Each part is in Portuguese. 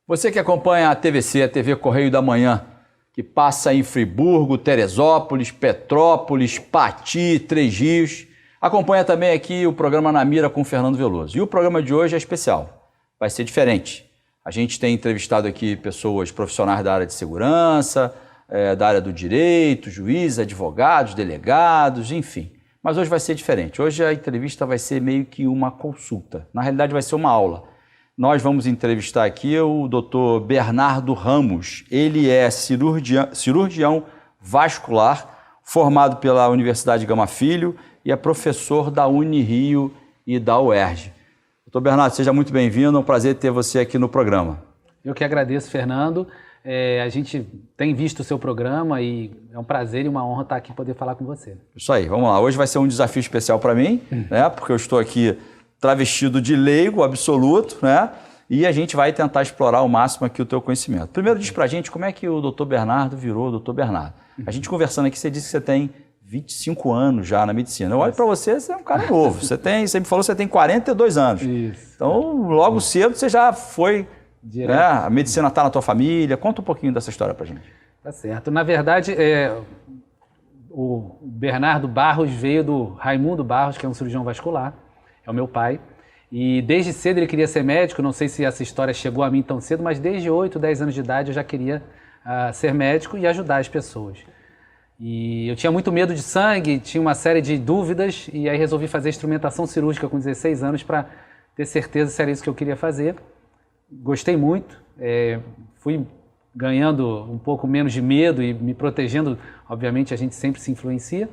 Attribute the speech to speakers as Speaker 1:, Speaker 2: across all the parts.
Speaker 1: Você que acompanha a TVC, a TV Correio da Manhã, que passa em Friburgo, Teresópolis, Petrópolis, Pati, Três Rios, acompanha também aqui o programa Na Mira com o Fernando Veloso. E o programa de hoje é especial, vai ser diferente. A gente tem entrevistado aqui pessoas profissionais da área de segurança, da área do direito, juízes, advogados, delegados, enfim. Mas hoje vai ser diferente. Hoje a entrevista vai ser meio que uma consulta. Na realidade vai ser uma aula. Nós vamos entrevistar aqui o Dr. Bernardo Ramos. Ele é cirurgião vascular, formado pela Universidade Gama Filho e é professor da Unirio e da UERJ. Dr. Bernardo, seja muito bem-vindo. É um prazer ter você aqui no programa.
Speaker 2: Eu que agradeço, Fernando. A gente tem visto o seu programa e é um prazer e uma honra estar aqui e poder falar com você.
Speaker 1: Isso aí, vamos lá. Hoje vai ser um desafio especial para mim, né? Porque eu estou aqui travestido de leigo absoluto, né? E a gente vai tentar explorar ao máximo aqui o teu conhecimento. Primeiro diz pra gente como é que o Dr. Bernardo virou o Dr. Bernardo. A gente conversando aqui, você disse que você tem 25 anos já na medicina. Eu olho para você, você é um cara novo. Você me falou que você tem 42 anos. Isso. Então, logo cedo você já foi, né? A medicina está na tua família. Conta um pouquinho dessa história pra gente.
Speaker 2: Tá certo. Na verdade, o Bernardo Barros veio do Raimundo Barros, que é um cirurgião vascular. É o meu pai, e desde cedo ele queria ser médico, não sei se essa história chegou a mim tão cedo, mas desde 8, 10 anos de idade eu já queria ser médico e ajudar as pessoas. E eu tinha muito medo de sangue, tinha uma série de dúvidas, e aí resolvi fazer instrumentação cirúrgica com 16 anos para ter certeza se era isso que eu queria fazer. Gostei muito, fui ganhando um pouco menos de medo e me protegendo, obviamente a gente sempre se influencia,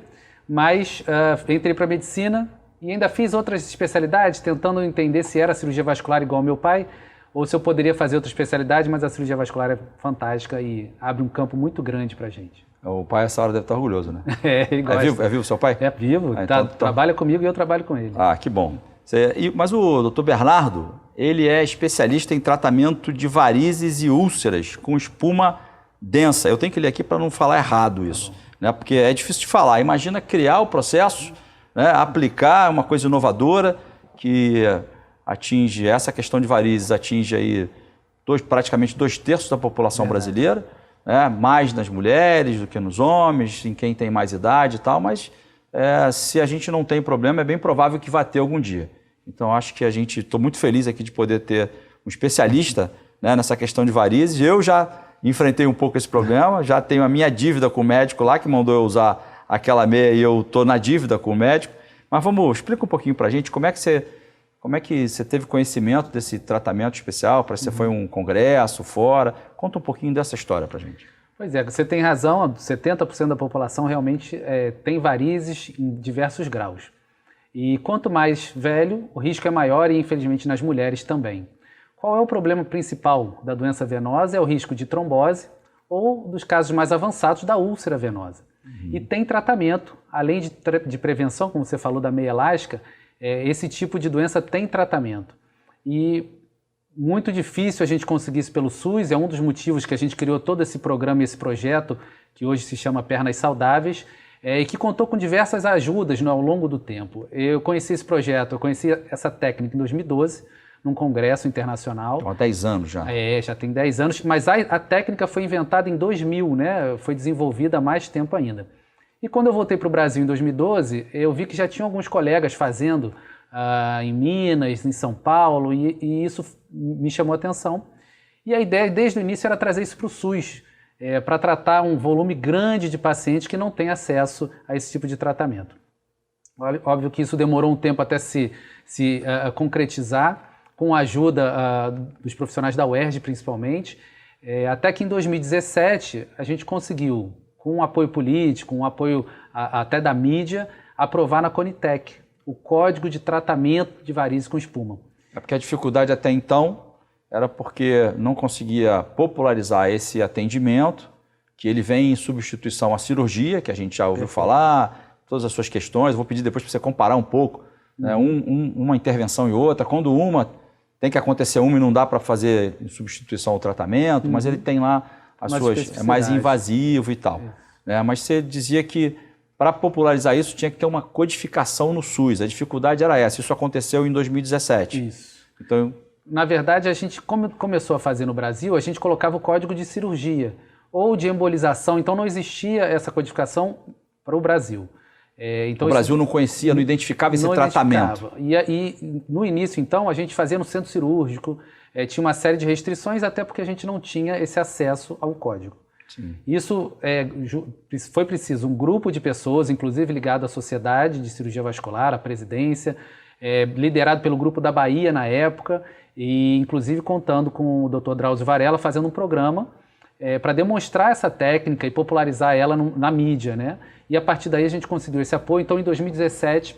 Speaker 2: mas entrei para medicina. E ainda fiz outras especialidades, tentando entender se era cirurgia vascular igual ao meu pai, ou se eu poderia fazer outra especialidade, mas a cirurgia vascular é fantástica e abre um campo muito grande pra gente.
Speaker 1: O pai, essa hora, deve estar orgulhoso, né?
Speaker 2: Ele gosta.
Speaker 1: É vivo seu pai?
Speaker 2: É vivo, então, trabalha comigo e eu trabalho com ele.
Speaker 1: Ah, que bom. Mas o Dr. Bernardo, ele é especialista em tratamento de varizes e úlceras com espuma densa. Eu tenho que ler aqui para não falar errado isso, né? Porque é difícil de falar. Imagina criar o processo, né, aplicar uma coisa inovadora que atinge essa questão de varizes, atinge aí praticamente 2/3 da população brasileira, né, mais nas mulheres do que nos homens, em quem tem mais idade e tal, mas se a gente não tem problema, é bem provável que vai ter algum dia. Então acho que estou muito feliz aqui de poder ter um especialista, né, nessa questão de varizes. Eu já enfrentei um pouco esse problema, já tenho a minha dívida com o médico lá que mandou eu usar aquela meia e eu estou na dívida com o médico. Mas explica um pouquinho para a gente como é que você teve conhecimento desse tratamento especial, para você foi um congresso, fora. Conta um pouquinho dessa história para a gente.
Speaker 2: Pois é, você tem razão, 70% da população realmente tem varizes em diversos graus. E quanto mais velho, o risco é maior e infelizmente nas mulheres também. Qual é o problema principal da doença venosa? É o risco de trombose ou, dos casos mais avançados, da úlcera venosa. E tem tratamento, além de prevenção, como você falou da meia elástica, esse tipo de doença tem tratamento. E muito difícil a gente conseguir isso pelo SUS, é um dos motivos que a gente criou todo esse programa e esse projeto, que hoje se chama Pernas Saudáveis, e que contou com diversas ajudas ao longo do tempo. Eu conheci esse projeto, eu conheci essa técnica em 2012, num congresso internacional.
Speaker 1: Então, há 10 anos já.
Speaker 2: Já tem 10 anos, mas a técnica foi inventada em 2000, né? Foi desenvolvida há mais tempo ainda. E quando eu voltei para o Brasil em 2012, eu vi que já tinham alguns colegas fazendo em Minas, em São Paulo, e isso me chamou a atenção. E a ideia, desde o início, era trazer isso para o SUS, para tratar um volume grande de pacientes que não têm acesso a esse tipo de tratamento. Óbvio que isso demorou um tempo até se concretizar, com a ajuda dos profissionais da UERJ, principalmente, até que em 2017 a gente conseguiu, com um apoio político, um apoio até da mídia, aprovar na Conitec o Código de Tratamento de Varizes com Espuma.
Speaker 1: É porque a dificuldade até então era porque não conseguia popularizar esse atendimento, que ele vem em substituição à cirurgia, que a gente já ouviu falar, todas as suas questões. Vou pedir depois para você comparar um pouco, né, uma intervenção e outra. Quando tem que acontecer uma e não dá para fazer em substituição ao tratamento, mas ele tem lá as suas... É mais invasivo e tal. Mas você dizia que para popularizar isso tinha que ter uma codificação no SUS. A dificuldade era essa. Isso aconteceu em 2017.
Speaker 2: Isso.
Speaker 1: Então,
Speaker 2: Na verdade, a gente, como começou a fazer no Brasil, a gente colocava o código de cirurgia ou de embolização, então não existia essa codificação para o Brasil.
Speaker 1: Então, o Brasil não conhecia, não identificava esse tratamento.
Speaker 2: E no início, então, a gente fazia no centro cirúrgico, tinha uma série de restrições, até porque a gente não tinha esse acesso ao código. Sim. Isso foi preciso um grupo de pessoas, inclusive ligado à Sociedade de Cirurgia Vascular, à presidência, liderado pelo grupo da Bahia na época, e inclusive contando com o Dr. Drauzio Varela, fazendo um programa para demonstrar essa técnica e popularizar ela na mídia, né? E a partir daí a gente conseguiu esse apoio. Então, em 2017,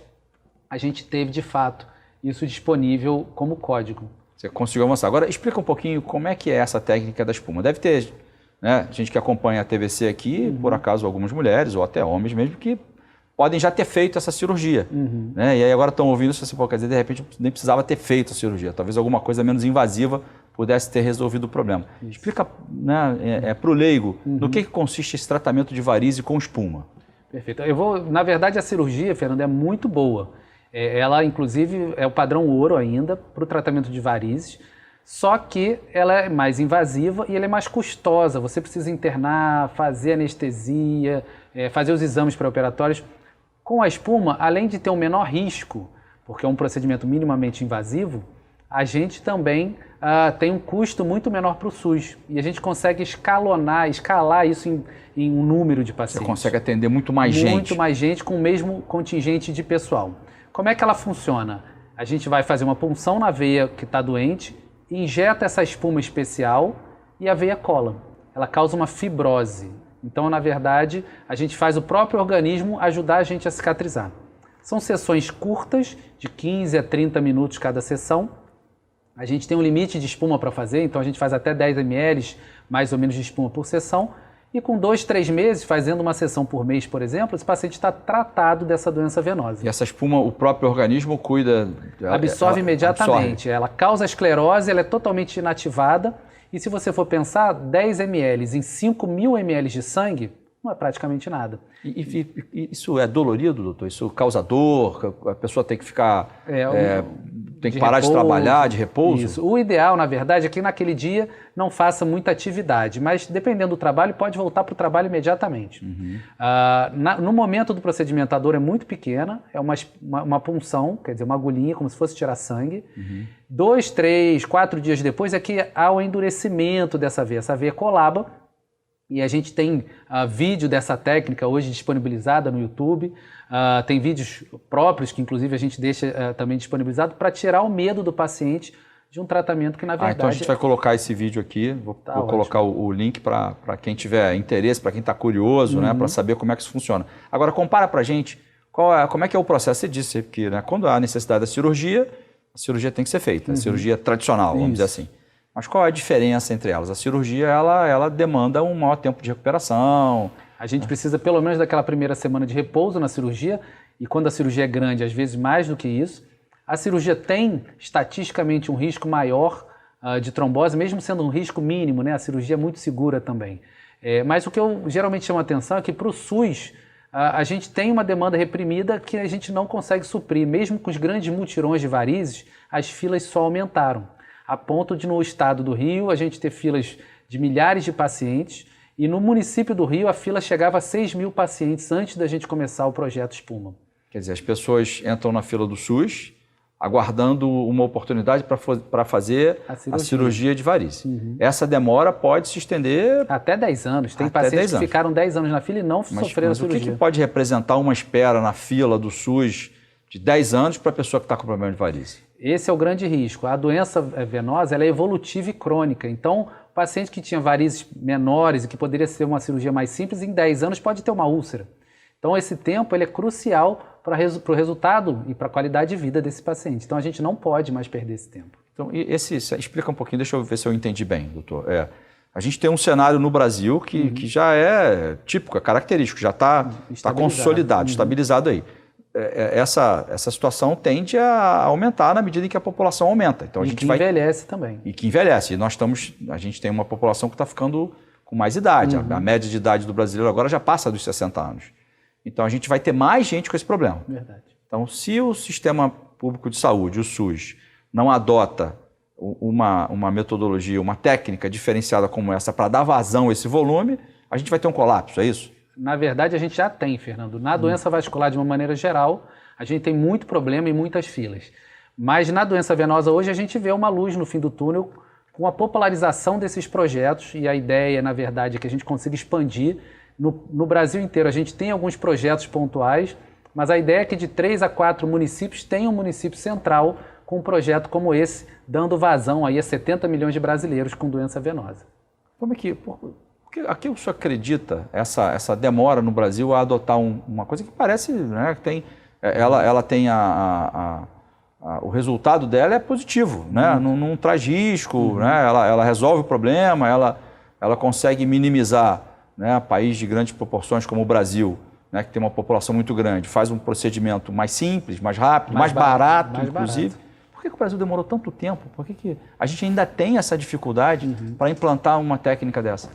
Speaker 2: a gente teve, de fato, isso disponível como código.
Speaker 1: Você conseguiu avançar. Agora, explica um pouquinho como é que é essa técnica da espuma. Deve ter, né, gente que acompanha a TVC aqui, por acaso algumas mulheres, ou até homens mesmo, que podem já ter feito essa cirurgia. Né? E aí agora estão ouvindo isso, assim, quer dizer, de repente nem precisava ter feito a cirurgia. Talvez alguma coisa menos invasiva pudesse ter resolvido o problema. Isso. Explica, né, para o leigo, no que consiste esse tratamento de varize com espuma.
Speaker 2: Perfeito. Na verdade, a cirurgia, Fernando, é muito boa. Ela, inclusive, é o padrão ouro ainda para o tratamento de varizes, só que ela é mais invasiva e ela é mais custosa. Você precisa internar, fazer anestesia, fazer os exames pré-operatórios. Com a espuma, além de ter um menor risco, porque é um procedimento minimamente invasivo, a gente também tem um custo muito menor para o SUS. E a gente consegue escalar isso em um número de pacientes.
Speaker 1: Você consegue atender muito mais gente.
Speaker 2: Muito mais gente com o mesmo contingente de pessoal. Como é que ela funciona? A gente vai fazer uma punção na veia que está doente, injeta essa espuma especial e a veia cola. Ela causa uma fibrose. Então, na verdade, a gente faz o próprio organismo ajudar a gente a cicatrizar. São sessões curtas, de 15 a 30 minutos cada sessão. A gente tem um limite de espuma para fazer, então a gente faz até 10 ml, mais ou menos, de espuma por sessão. E com 2, 3 meses, fazendo uma sessão por mês, por exemplo, esse paciente está tratado dessa doença venosa.
Speaker 1: E essa espuma, o próprio organismo cuida?
Speaker 2: Absorve imediatamente. Ela causa esclerose, ela é totalmente inativada. E se você for pensar, 10 ml em 5.000 ml de sangue, não é praticamente nada.
Speaker 1: E isso é dolorido, doutor? Isso causa dor? A pessoa tem que ficar... tem que parar de trabalhar, de repouso?
Speaker 2: Isso. O ideal, na verdade, é que naquele dia não faça muita atividade, mas dependendo do trabalho, pode voltar para o trabalho imediatamente. No momento do procedimento, a dor é muito pequena, é uma punção, quer dizer, uma agulhinha, como se fosse tirar sangue. 2, 3, 4 dias depois é que há o endurecimento dessa veia. Essa veia colaba, e a gente tem vídeo dessa técnica hoje disponibilizada no YouTube. Tem vídeos próprios que, inclusive, a gente deixa também disponibilizado para tirar o medo do paciente de um tratamento que, na verdade...
Speaker 1: Então a gente vai colocar esse vídeo aqui, vou colocar o link para quem tiver interesse, para quem está curioso, né, para saber como é que isso funciona. Agora, compara para a gente como é que é o processo. Você disse que, né, quando há necessidade da cirurgia, a cirurgia tem que ser feita, a cirurgia tradicional, vamos dizer assim. Mas qual é a diferença entre elas? A cirurgia, ela demanda um maior tempo de recuperação.
Speaker 2: A gente precisa pelo menos daquela primeira semana de repouso na cirurgia, e quando a cirurgia é grande, às vezes mais do que isso. A cirurgia tem, estatisticamente, um risco maior de trombose, mesmo sendo um risco mínimo, né? A cirurgia é muito segura também. Mas o que eu geralmente chamo a atenção é que para o SUS, a gente tem uma demanda reprimida que a gente não consegue suprir. Mesmo com os grandes mutirões de varizes, as filas só aumentaram. A ponto de, no estado do Rio, a gente ter filas de milhares de pacientes, e no município do Rio a fila chegava a 6.000 pacientes antes da gente começar o projeto Espuma.
Speaker 1: Quer dizer, as pessoas entram na fila do SUS aguardando uma oportunidade para fazer a cirurgia de varize. Essa demora pode se estender...
Speaker 2: Até 10 anos. Tem pacientes que ficaram 10 anos na fila e não sofreram a cirurgia.
Speaker 1: Mas o que pode representar uma espera na fila do SUS de 10 anos para a pessoa que está com problema de varize?
Speaker 2: Esse é o grande risco. A doença venosa, ela é evolutiva e crônica. Então, o paciente que tinha varizes menores e que poderia ser uma cirurgia mais simples, em 10 anos pode ter uma úlcera. Então, esse tempo ele é crucial para o resultado e para a qualidade de vida desse paciente. Então, a gente não pode mais perder esse tempo.
Speaker 1: Então, explica um pouquinho, deixa eu ver se eu entendi bem, doutor. A gente tem um cenário no Brasil que já é típico, é característico, já está consolidado, estabilizado aí. Essa situação tende a aumentar na medida em que a população aumenta. Então,
Speaker 2: envelhece também.
Speaker 1: E que envelhece. E a gente tem uma população que está ficando com mais idade. A média de idade do brasileiro agora já passa dos 60 anos. Então, a gente vai ter mais gente com esse problema.
Speaker 2: Verdade.
Speaker 1: Então, se o sistema público de saúde, o SUS, não adota uma metodologia, uma técnica diferenciada como essa para dar vazão a esse volume, a gente vai ter um colapso, é isso?
Speaker 2: Na verdade, a gente já tem, Fernando. Na doença vascular, de uma maneira geral, a gente tem muito problema e muitas filas. Mas na doença venosa hoje a gente vê uma luz no fim do túnel com a popularização desses projetos, e a ideia, na verdade, é que a gente consiga expandir. No Brasil inteiro a gente tem alguns projetos pontuais, mas a ideia é que de 3 a 4 municípios tenha um município central com um projeto como esse, dando vazão aí a 70 milhões de brasileiros com doença venosa.
Speaker 1: Como é que... A que o senhor acredita essa demora no Brasil a adotar uma coisa que parece, né, que tem, ela tem o resultado dela é positivo, né? Não traz risco, né? Ela resolve o problema, ela consegue minimizar, né? País de grandes proporções como o Brasil, né, que tem uma população muito grande, faz um procedimento mais simples, mais rápido, mais barato, inclusive. Por que o Brasil demorou tanto tempo? Por que a gente ainda tem essa dificuldade para implantar uma técnica dessa?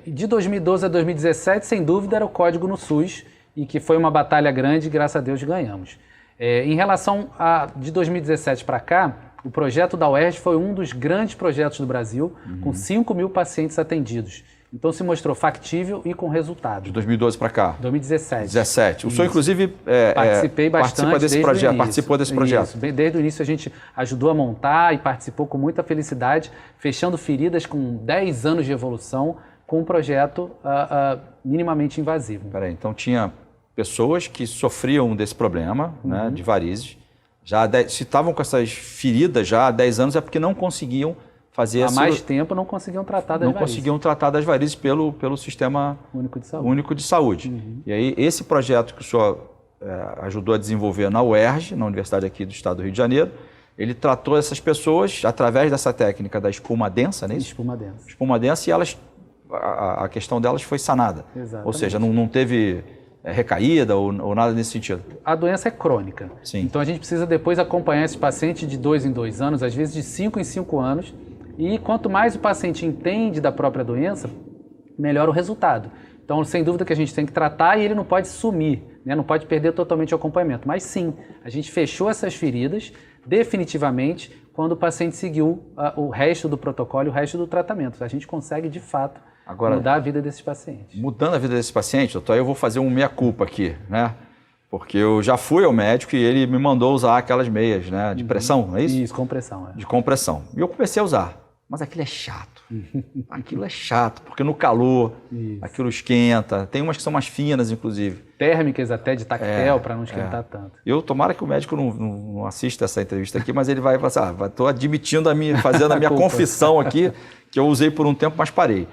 Speaker 2: De 2012 a 2017, sem dúvida, era o código no SUS, e que foi uma batalha grande e, graças a Deus, ganhamos. Em relação de 2017 para cá, o projeto da UERJ foi um dos grandes projetos do Brasil, com 5 mil pacientes atendidos. Então se mostrou factível e com resultado.
Speaker 1: De 2012 para cá?
Speaker 2: 2017.
Speaker 1: 2017. O senhor, inclusive,
Speaker 2: participei bastante
Speaker 1: participou desse projeto.
Speaker 2: Isso. Desde o início a gente ajudou a montar e participou com muita felicidade, fechando feridas com 10 anos de evolução, com um projeto minimamente invasivo.
Speaker 1: Peraí, então tinha pessoas que sofriam desse problema, né, de varizes, se estavam com essas feridas já há 10 anos é porque não conseguiam fazer...
Speaker 2: Há mais tempo não conseguiam tratar das varizes.
Speaker 1: Não conseguiam tratar das varizes pelo Sistema Único de Saúde. E aí esse projeto que o senhor ajudou a desenvolver na UERJ, na Universidade aqui do Estado do Rio de Janeiro, ele tratou essas pessoas através dessa técnica da espuma densa, não é isso?
Speaker 2: Espuma densa.
Speaker 1: Espuma densa, e a questão delas foi sanada.
Speaker 2: Exatamente.
Speaker 1: Ou seja, não teve recaída ou nada nesse sentido.
Speaker 2: A doença é crônica.
Speaker 1: Sim.
Speaker 2: Então a gente precisa depois acompanhar esse paciente de 2 em 2 anos, às vezes de 5 em 5 anos. E quanto mais o paciente entende da própria doença, melhor o resultado. Então, sem dúvida que a gente tem que tratar, e ele não pode sumir, né? Não pode perder totalmente o acompanhamento. Mas sim, a gente fechou essas feridas definitivamente quando o paciente seguiu o resto do protocolo, o resto do tratamento. A gente consegue, de fato, mudar a vida desses pacientes.
Speaker 1: Mudando a vida desses pacientes, doutor, eu vou fazer um meia-culpa aqui, né? Porque eu já fui ao médico e ele me mandou usar aquelas meias, né? De pressão, não é isso?
Speaker 2: Isso, compressão.
Speaker 1: De compressão. E eu comecei a usar. Mas aquilo é chato. Aquilo é chato, porque no calor, aquilo esquenta. Tem umas que são mais finas, inclusive.
Speaker 2: Térmicas até de tactel, para não esquentar tanto.
Speaker 1: Tomara que o médico não assista essa entrevista aqui, mas ele vai falar, estou admitindo, fazendo a minha confissão aqui, que eu usei por um tempo, mas parei.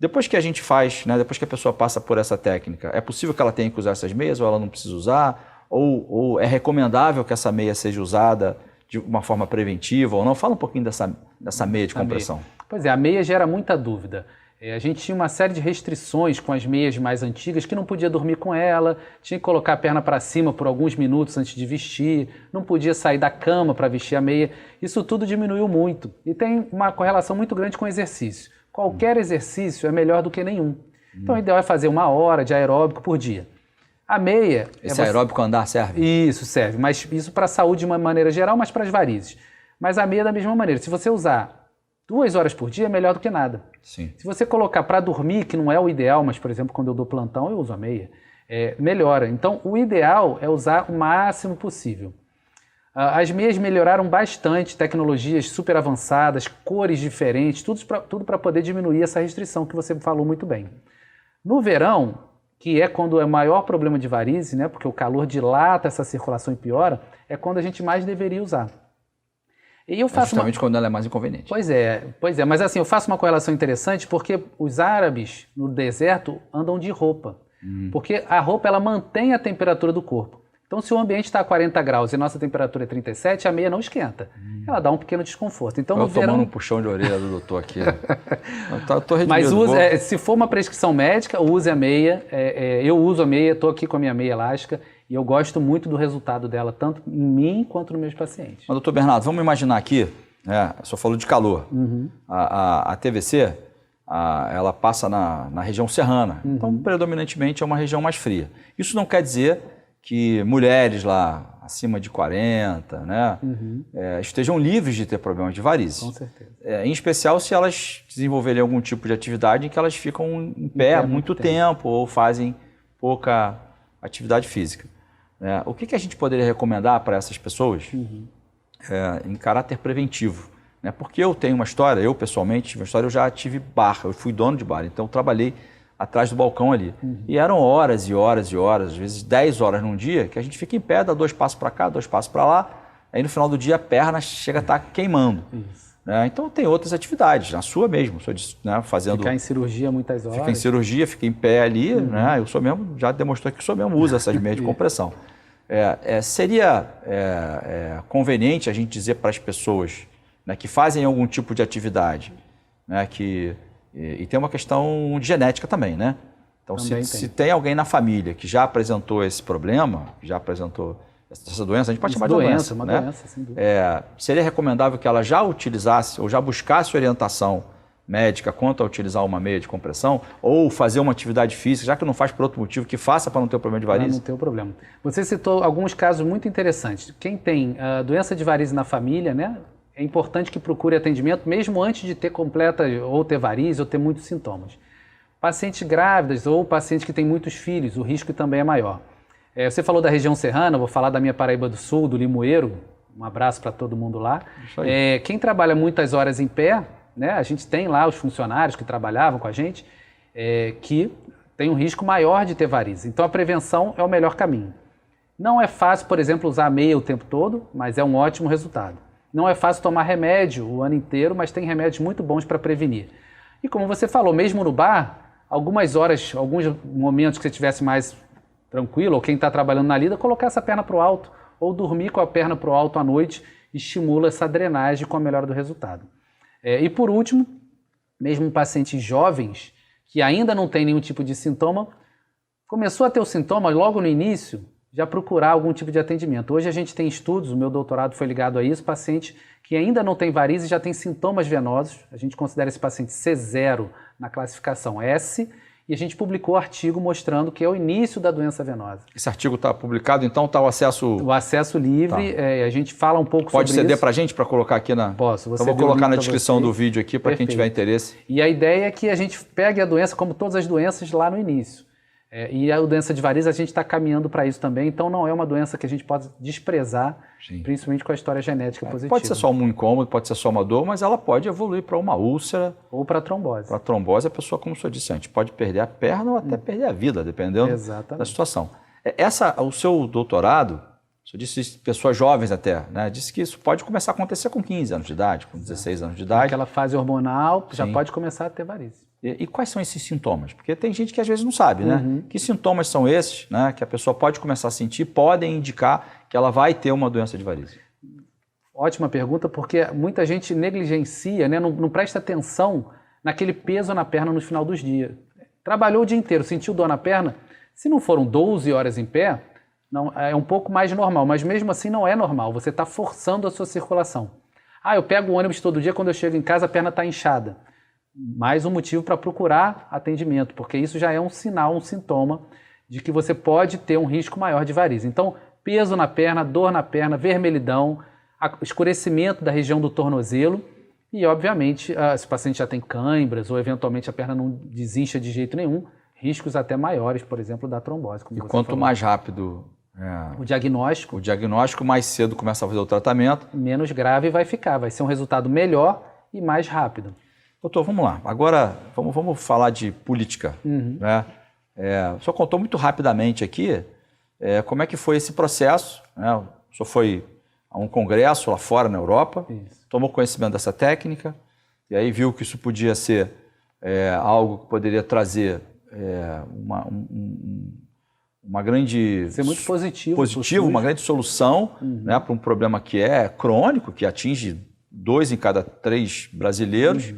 Speaker 1: Depois que a gente faz, né, depois que a pessoa passa por essa técnica, é possível que ela tenha que usar essas meias ou ela não precisa usar? Ou é recomendável que essa meia seja usada de uma forma preventiva ou não? Fala um pouquinho dessa meia de compressão.
Speaker 2: Pois é, a meia gera muita dúvida. A gente tinha uma série de restrições com as meias mais antigas, que não podia dormir com ela, tinha que colocar a perna para cima por alguns minutos antes de vestir, não podia sair da cama para vestir a meia. Isso tudo diminuiu muito e tem uma correlação muito grande com o exercício. Qualquer exercício é melhor do que nenhum. Então o ideal é fazer 1 hora de aeróbico por dia. A meia...
Speaker 1: Esse aeróbico andar serve?
Speaker 2: Isso, serve. Mas isso para a saúde de uma maneira geral, mas para as varizes. Mas a meia da mesma maneira. Se você usar 2 horas por dia, é melhor do que nada.
Speaker 1: Sim.
Speaker 2: Se você colocar para dormir, que não é o ideal, mas, por exemplo, quando eu dou plantão, eu uso a meia, melhora. Então, o ideal é usar o máximo possível. As meias melhoraram bastante, tecnologias super avançadas, cores diferentes, tudo para poder diminuir essa restrição que você falou muito bem. No verão, que é quando é o maior problema de varize, né, porque o calor dilata essa circulação e piora, é quando a gente mais deveria usar. E eu faço
Speaker 1: justamente quando ela é mais inconveniente.
Speaker 2: Pois é, mas assim, eu faço uma correlação interessante porque os árabes no deserto andam de roupa, porque a roupa ela mantém a temperatura do corpo. Então, se o ambiente está a 40 graus e a nossa temperatura é 37, a meia não esquenta. Ela dá um pequeno desconforto. Então,
Speaker 1: eu tomando um puxão de orelha do doutor aqui. Tô redimido.
Speaker 2: Mas se for uma prescrição médica, use a meia. Eu uso a meia, estou aqui com a minha meia elástica e eu gosto muito do resultado dela, tanto em mim quanto nos meus pacientes.
Speaker 1: Mas, doutor Bernardo, vamos imaginar aqui, o senhor falou de calor. A TVC, ela passa na região serrana. Então, predominantemente, é uma região mais fria. Isso não quer dizer que mulheres lá acima de 40, né, estejam livres de ter problemas de varizes.
Speaker 2: Com certeza.
Speaker 1: Em especial se elas desenvolverem algum tipo de atividade em que elas ficam em pé há muito tempo ou fazem pouca atividade física. O que a gente poderia recomendar para essas pessoas em caráter preventivo? Porque eu tenho uma história, eu pessoalmente tive uma história, eu já tive bar, eu fui dono de bar, então eu trabalhei atrás do balcão ali. E eram horas e horas e horas, às vezes 10 horas num dia, que a gente fica em pé, dá 2 passos para cá, 2 passos para lá, aí no final do dia a perna chega a estar queimando. Então tem outras atividades, na sua mesmo, fazendo...
Speaker 2: Ficar em cirurgia muitas horas.
Speaker 1: Fica em cirurgia, fica em pé ali, eu sou mesmo, já demonstrou que o senhor mesmo usa essas meias de compressão. Seria conveniente a gente dizer para as pessoas que fazem algum tipo de atividade, e tem uma questão de genética também, né? Então, se tem alguém na família que já apresentou esse problema, que já apresentou essa doença, a gente pode chamar de doença.
Speaker 2: Uma
Speaker 1: né?
Speaker 2: doença, sem dúvida.
Speaker 1: Seria recomendável que ela já utilizasse ou já buscasse orientação médica quanto a utilizar uma meia de compressão ou fazer uma atividade física, já que não faz por outro motivo, que faça para não ter o problema de varizes?
Speaker 2: Para não ter o problema. Você citou alguns casos muito interessantes. Quem tem doença de varizes na família, né? É importante que procure atendimento mesmo antes de ter completa ou ter varizes ou ter muitos sintomas. Pacientes grávidas ou pacientes que têm muitos filhos, o risco também é maior. Você falou da região serrana, vou falar da minha Paraíba do Sul, do Limoeiro, um abraço para todo mundo lá. Quem trabalha muitas horas em pé, né, a gente tem lá os funcionários que trabalhavam com a gente, que tem um risco maior de ter varizes. Então a prevenção é o melhor caminho. Não é fácil, por exemplo, usar meia o tempo todo, mas é um ótimo resultado. Não é fácil tomar remédio o ano inteiro, mas tem remédios muito bons para prevenir. E como você falou, mesmo no bar, algumas horas, alguns momentos que você estivesse mais tranquilo, ou quem está trabalhando na lida, colocar essa perna para o alto, ou dormir com a perna para o alto à noite, estimula essa drenagem com a melhora do resultado. E por último, mesmo pacientes jovens, que ainda não tem nenhum tipo de sintoma, começou a ter o sintoma logo no início, já procurar algum tipo de atendimento. Hoje a gente tem estudos, o meu doutorado foi ligado a isso, paciente que ainda não tem varizes já tem sintomas venosos, a gente considera esse paciente C0 na classificação S, e a gente publicou um artigo mostrando que é o início da doença venosa.
Speaker 1: Esse artigo está publicado, então está o acesso...
Speaker 2: O acesso livre, a gente fala um pouco sobre isso.
Speaker 1: Pode ceder para a gente, para colocar aqui na...
Speaker 2: Posso.
Speaker 1: Então vou colocar na descrição do vídeo aqui para quem tiver interesse.
Speaker 2: E a ideia é que a gente pegue a doença, como todas as doenças, lá no início. E a doença de varizes a gente está caminhando para isso também, então não é uma doença que a gente pode desprezar, principalmente com a história genética positiva.
Speaker 1: Pode ser só um incômodo, pode ser só uma dor, mas ela pode evoluir para uma úlcera.
Speaker 2: Ou para trombose.
Speaker 1: Para trombose, a pessoa, como o senhor disse antes, pode perder a perna ou até perder a vida, dependendo da situação. O seu doutorado, o senhor disse pessoas jovens até, né? Disse que isso pode começar a acontecer com 15 anos de idade, com 16 anos de idade.
Speaker 2: Aquela fase hormonal já pode começar a ter varizes.
Speaker 1: E quais são esses sintomas? Porque tem gente que às vezes não sabe, né? Que sintomas são esses, né? Que a pessoa pode começar a sentir, podem indicar que ela vai ter uma doença de varizes.
Speaker 2: Ótima pergunta, porque muita gente negligencia, né? Não presta atenção naquele peso na perna no final dos dias. Trabalhou o dia inteiro, sentiu dor na perna, se não foram 12 horas em pé, não, é um pouco mais normal, mas mesmo assim não é normal, você está forçando a sua circulação. Eu pego o ônibus todo dia, quando eu chego em casa a perna está inchada. Mais um motivo para procurar atendimento, porque isso já é um sinal, um sintoma de que você pode ter um risco maior de varizes. Então, peso na perna, dor na perna, vermelhidão, escurecimento da região do tornozelo e, obviamente, se o paciente já tem cãibras ou, eventualmente, a perna não desincha de jeito nenhum, riscos até maiores, por exemplo, da trombose.
Speaker 1: E quanto mais rápido
Speaker 2: o diagnóstico,
Speaker 1: mais cedo começa a fazer o tratamento,
Speaker 2: menos grave vai ficar, vai ser um resultado melhor e mais rápido.
Speaker 1: Doutor, vamos lá. Agora, vamos falar de política. Né? O senhor contou muito rapidamente aqui como é que foi esse processo. Né? O senhor foi a um congresso lá fora, na Europa, tomou conhecimento dessa técnica, e aí viu que isso podia ser algo que poderia trazer uma grande...
Speaker 2: Ser muito positivo,
Speaker 1: uma grande solução né, para um problema que é crônico, que atinge 2 em cada 3 brasileiros,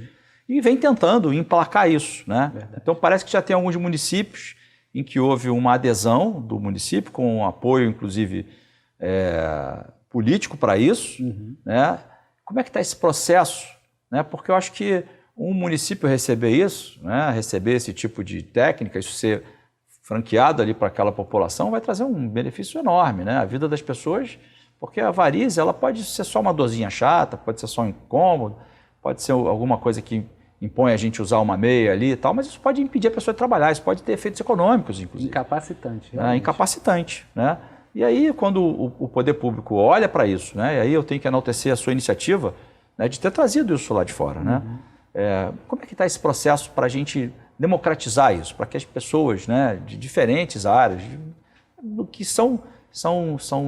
Speaker 1: e vem tentando emplacar isso. Né? Então parece que já tem alguns municípios em que houve uma adesão do município, com um apoio, inclusive, político para isso. Né? Como é que está esse processo? Né? Porque eu acho que um município receber isso, né? Receber esse tipo de técnica, isso ser franqueado ali para aquela população, vai trazer um benefício enorme, né? A vida das pessoas, porque a varize, ela pode ser só uma dorzinha chata, pode ser só um incômodo, pode ser alguma coisa que impõe a gente usar uma meia ali e tal, mas isso pode impedir a pessoa de trabalhar, isso pode ter efeitos econômicos, inclusive.
Speaker 2: Incapacitante.
Speaker 1: Incapacitante, né? E aí, quando o poder público olha para isso, né? E aí eu tenho que enaltecer a sua iniciativa, né, de ter trazido isso lá de fora, né? Como é que está esse processo para a gente democratizar isso, para que as pessoas, né, de diferentes áreas, que são